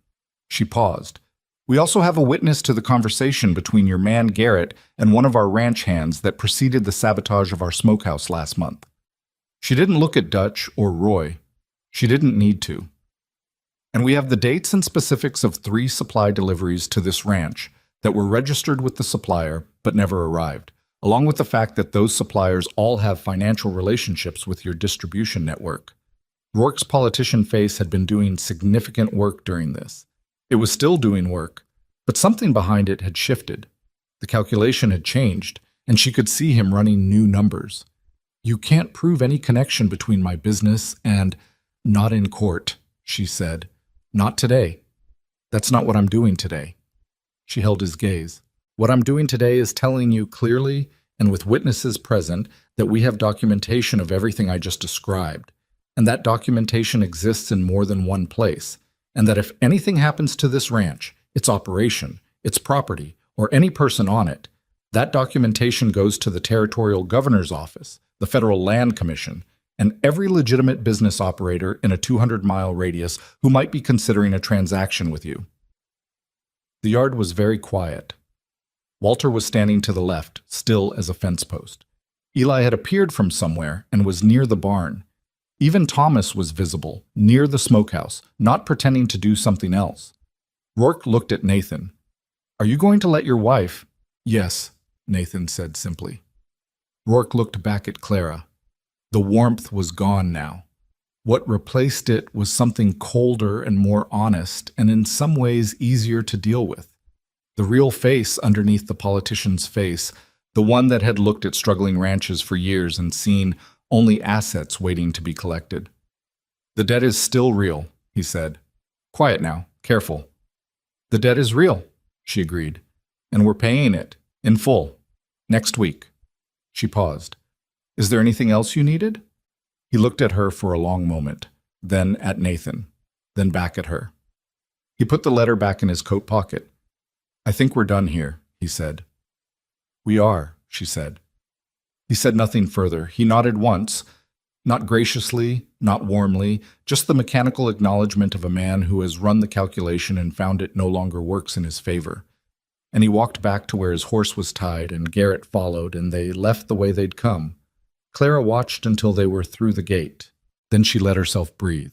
She paused. "We also have a witness to the conversation between your man Garrett and one of our ranch hands that preceded the sabotage of our smokehouse last month." She didn't look at Dutch or Roy. She didn't need to. "And we have the dates and specifics of 3 supply deliveries to this ranch that were registered with the supplier but never arrived, along with the fact that those suppliers all have financial relationships with your distribution network." Rourke's politician face had been doing significant work during this. It was still doing work, but something behind it had shifted. The calculation had changed, and she could see him running new numbers. "You can't prove any connection between my business and—" "Not in court," she said. "Not today. That's not what I'm doing today." She held his gaze. "What I'm doing today is telling you clearly and with witnesses present that we have documentation of everything I just described, and that documentation exists in more than one place, and that if anything happens to this ranch, its operation, its property, or any person on it, that documentation goes to the Territorial Governor's Office, the Federal Land Commission, and every legitimate business operator in a 200-mile radius who might be considering a transaction with you." The yard was very quiet. Walter was standing to the left, still as a fence post. Eli had appeared from somewhere and was near the barn. Even Thomas was visible, near the smokehouse, not pretending to do something else. Rourke looked at Nathan. "Are you going to let your wife—" "Yes," Nathan said simply. Rourke looked back at Clara. The warmth was gone now. What replaced it was something colder and more honest, and in some ways easier to deal with. The real face underneath the politician's face, the one that had looked at struggling ranches for years and seen only assets waiting to be collected. "The debt is still real," he said. "Quiet now, careful." "The debt is real," she agreed, "and we're paying it, in full, next week." She paused. "Is there anything else you needed?" He looked at her for a long moment, then at Nathan, then back at her. He put the letter back in his coat pocket. "I think we're done here," he said. "We are," she said. He said nothing further. He nodded once, not graciously, not warmly, just the mechanical acknowledgement of a man who has run the calculation and found it no longer works in his favor. And he walked back to where his horse was tied, and Garrett followed, and they left the way they'd come. Clara watched until they were through the gate. Then she let herself breathe.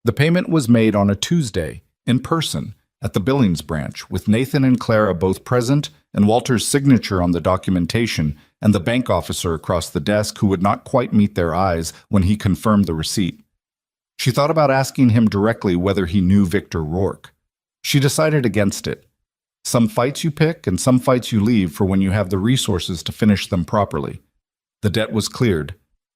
The payment was made on a Tuesday, in person, at the Billings branch, with Nathan and Clara both present and Walter's signature on the documentation and the bank officer across the desk who would not quite meet their eyes when he confirmed the receipt. She thought about asking him directly whether he knew Victor Rourke. She decided against it. Some fights you pick and some fights you leave for when you have the resources to finish them properly. The debt was cleared.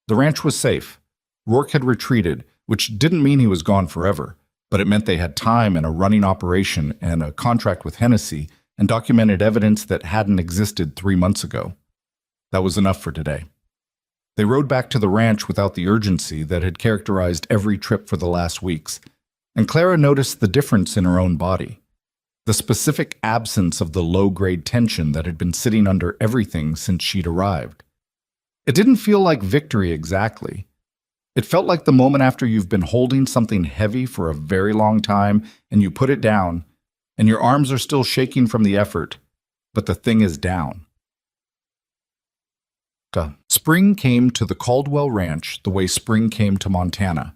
The ranch was safe. Rourke had retreated, which didn't mean he was gone forever, but it meant they had time and a running operation and a contract with Hennessy and documented evidence that hadn't existed 3 months ago. That was enough for today. They rode back to the ranch without the urgency that had characterized every trip for the last weeks, and Clara noticed the difference in her own body, the specific absence of the low-grade tension that had been sitting under everything since she'd arrived. It didn't feel like victory exactly. It felt like the moment after you've been holding something heavy for a very long time and you put it down, and your arms are still shaking from the effort, but the thing is down. Spring came to the Caldwell Ranch the way spring came to Montana.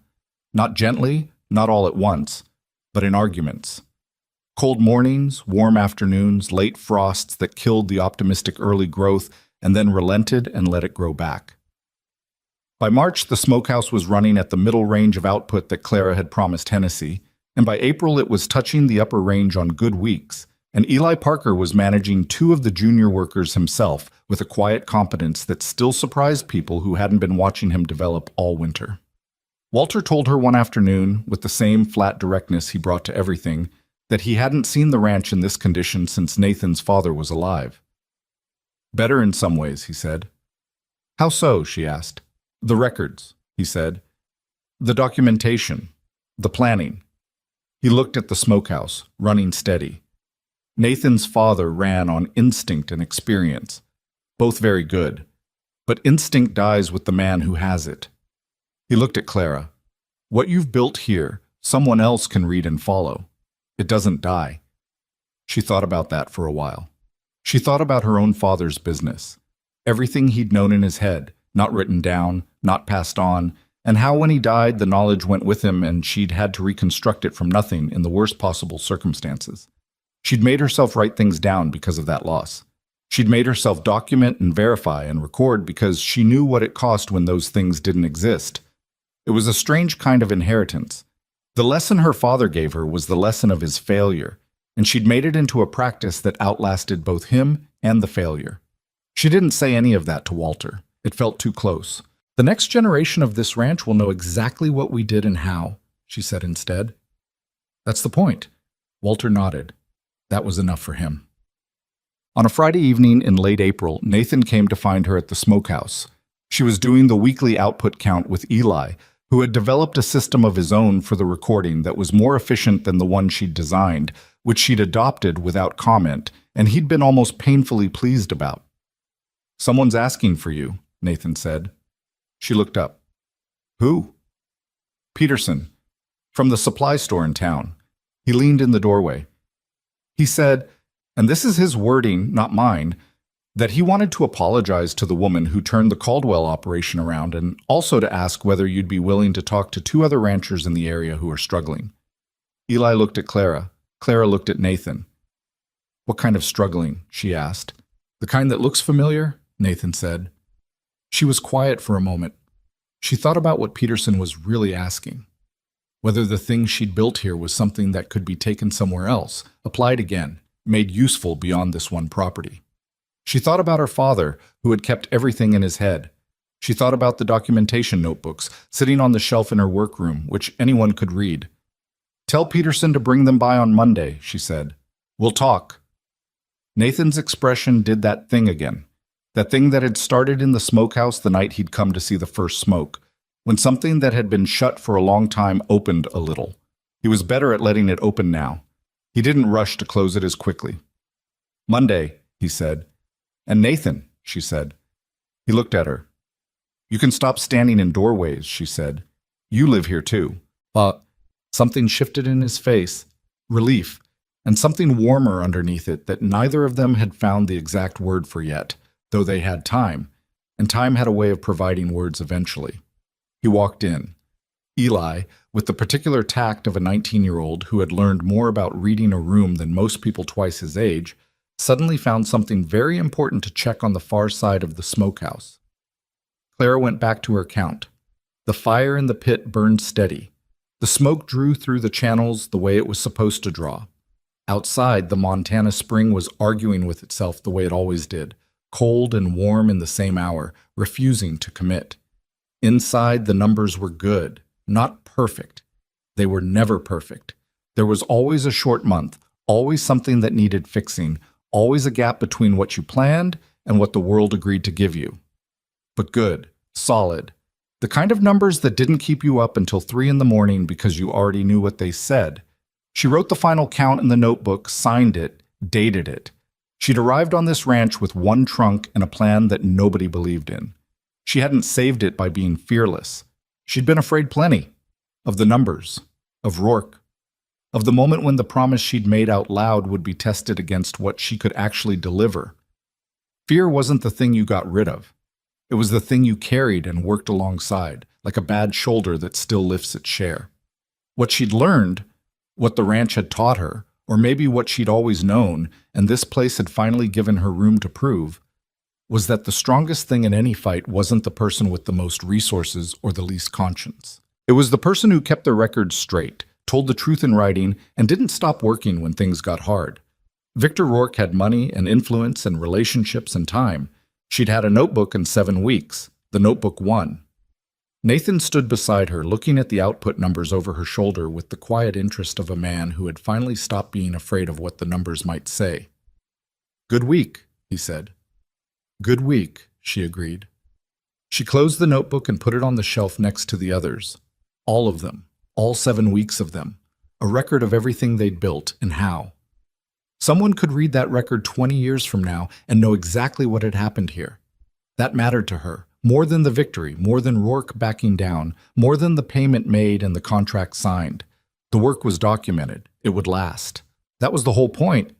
Not gently, not all at once, but in arguments. Cold mornings, warm afternoons, late frosts that killed the optimistic early growth and then relented and let it grow back. By March, the Smokehouse was running at the middle range of output that Clara had promised Hennessy, and by April it was touching the upper range on good weeks, and Eli Parker was managing 2 of the junior workers himself with a quiet competence that still surprised people who hadn't been watching him develop all winter. Walter told her one afternoon, with the same flat directness he brought to everything, that he hadn't seen the ranch in this condition since Nathan's father was alive. "Better in some ways," he said. "How so?" she asked. "The records," he said. "The documentation. The planning." He looked at the Smokehouse, running steady. Nathan's father ran on instinct and experience, both very good, but instinct dies with the man who has it. He looked at Clara. "What you've built here, someone else can read and follow. It doesn't die." She thought about that for a while. She thought about her own father's business, everything he'd known in his head, not written down, not passed on, and how when he died the knowledge went with him and she'd had to reconstruct it from nothing in the worst possible circumstances. She'd made herself write things down because of that loss. She'd made herself document and verify and record because she knew what it cost when those things didn't exist. It was a strange kind of inheritance. The lesson her father gave her was the lesson of his failure, and she'd made it into a practice that outlasted both him and the failure. She didn't say any of that to Walter. It felt too close. "The next generation of this ranch will know exactly what we did and how," she said instead. "That's the point." Walter nodded. That was enough for him. On a Friday evening in late April, Nathan came to find her at the Smokehouse. She was doing the weekly output count with Eli, who had developed a system of his own for the recording that was more efficient than the one she'd designed, which she'd adopted without comment, and he'd been almost painfully pleased about. "Someone's asking for you," Nathan said. She looked up. "Who?" "Peterson, from the supply store in town." He leaned in the doorway. He said, and this is his wording, not mine, that he wanted to apologize to the woman who turned the Caldwell operation around and also to ask whether you'd be willing to talk to 2 other ranchers in the area who are struggling. Eli looked at Clara. Clara looked at Nathan. "What kind of struggling?" she asked. "The kind that looks familiar?" Nathan said. She was quiet for a moment. She thought about what Peterson was really asking. Whether the thing she'd built here was something that could be taken somewhere else, applied again, made useful beyond this one property. She thought about her father, who had kept everything in his head. She thought about the documentation notebooks sitting on the shelf in her workroom, which anyone could read. "Tell Peterson to bring them by on Monday," she said. "We'll talk." Nathan's expression did that thing again. That thing that had started in the smokehouse the night he'd come to see the first smoke, when something that had been shut for a long time opened a little. He was better at letting it open now. He didn't rush to close it as quickly. "Monday," he said. "And Nathan," she said. He looked at her. "You can stop standing in doorways," she said. "You live here too." But something shifted in his face, relief, and something warmer underneath it that neither of them had found the exact word for yet, though they had time, and time had a way of providing words eventually. He walked in. Eli, with the particular tact of a 19-year-old who had learned more about reading a room than most people twice his age, suddenly found something very important to check on the far side of the smokehouse. Clara went back to her count. The fire in the pit burned steady. The smoke drew through the channels the way it was supposed to draw. Outside, the Montana spring was arguing with itself the way it always did, cold and warm in the same hour, refusing to commit. Inside, the numbers were good, not perfect. They were never perfect. There was always a short month, always something that needed fixing, always a gap between what you planned and what the world agreed to give you. But good, solid. The kind of numbers that didn't keep you up until 3 in the morning because you already knew what they said. She wrote the final count in the notebook, signed it, dated it. She'd arrived on this ranch with one trunk and a plan that nobody believed in. She hadn't saved it by being fearless. She'd been afraid plenty. Of the numbers. Of Rourke. Of the moment when the promise she'd made out loud would be tested against what she could actually deliver. Fear wasn't the thing you got rid of. It was the thing you carried and worked alongside, like a bad shoulder that still lifts its share. What she'd learned, what the ranch had taught her, or maybe what she'd always known, and this place had finally given her room to prove, was that the strongest thing in any fight wasn't the person with the most resources or the least conscience. It was the person who kept their records straight, told the truth in writing, and didn't stop working when things got hard. Victor Rourke had money and influence and relationships and time. She'd had a notebook in 7 weeks. The notebook won. Nathan stood beside her, looking at the output numbers over her shoulder with the quiet interest of a man who had finally stopped being afraid of what the numbers might say. "Good week," he said. "Good week," she agreed. She closed the notebook and put it on the shelf next to the others. All of them, all 7 weeks of them, a record of everything they'd built and how. Someone could read that record 20 years from now and know exactly what had happened here. That mattered to her, more than the victory, more than Rourke backing down, more than the payment made and the contract signed. The work was documented. It would last. That was the whole point.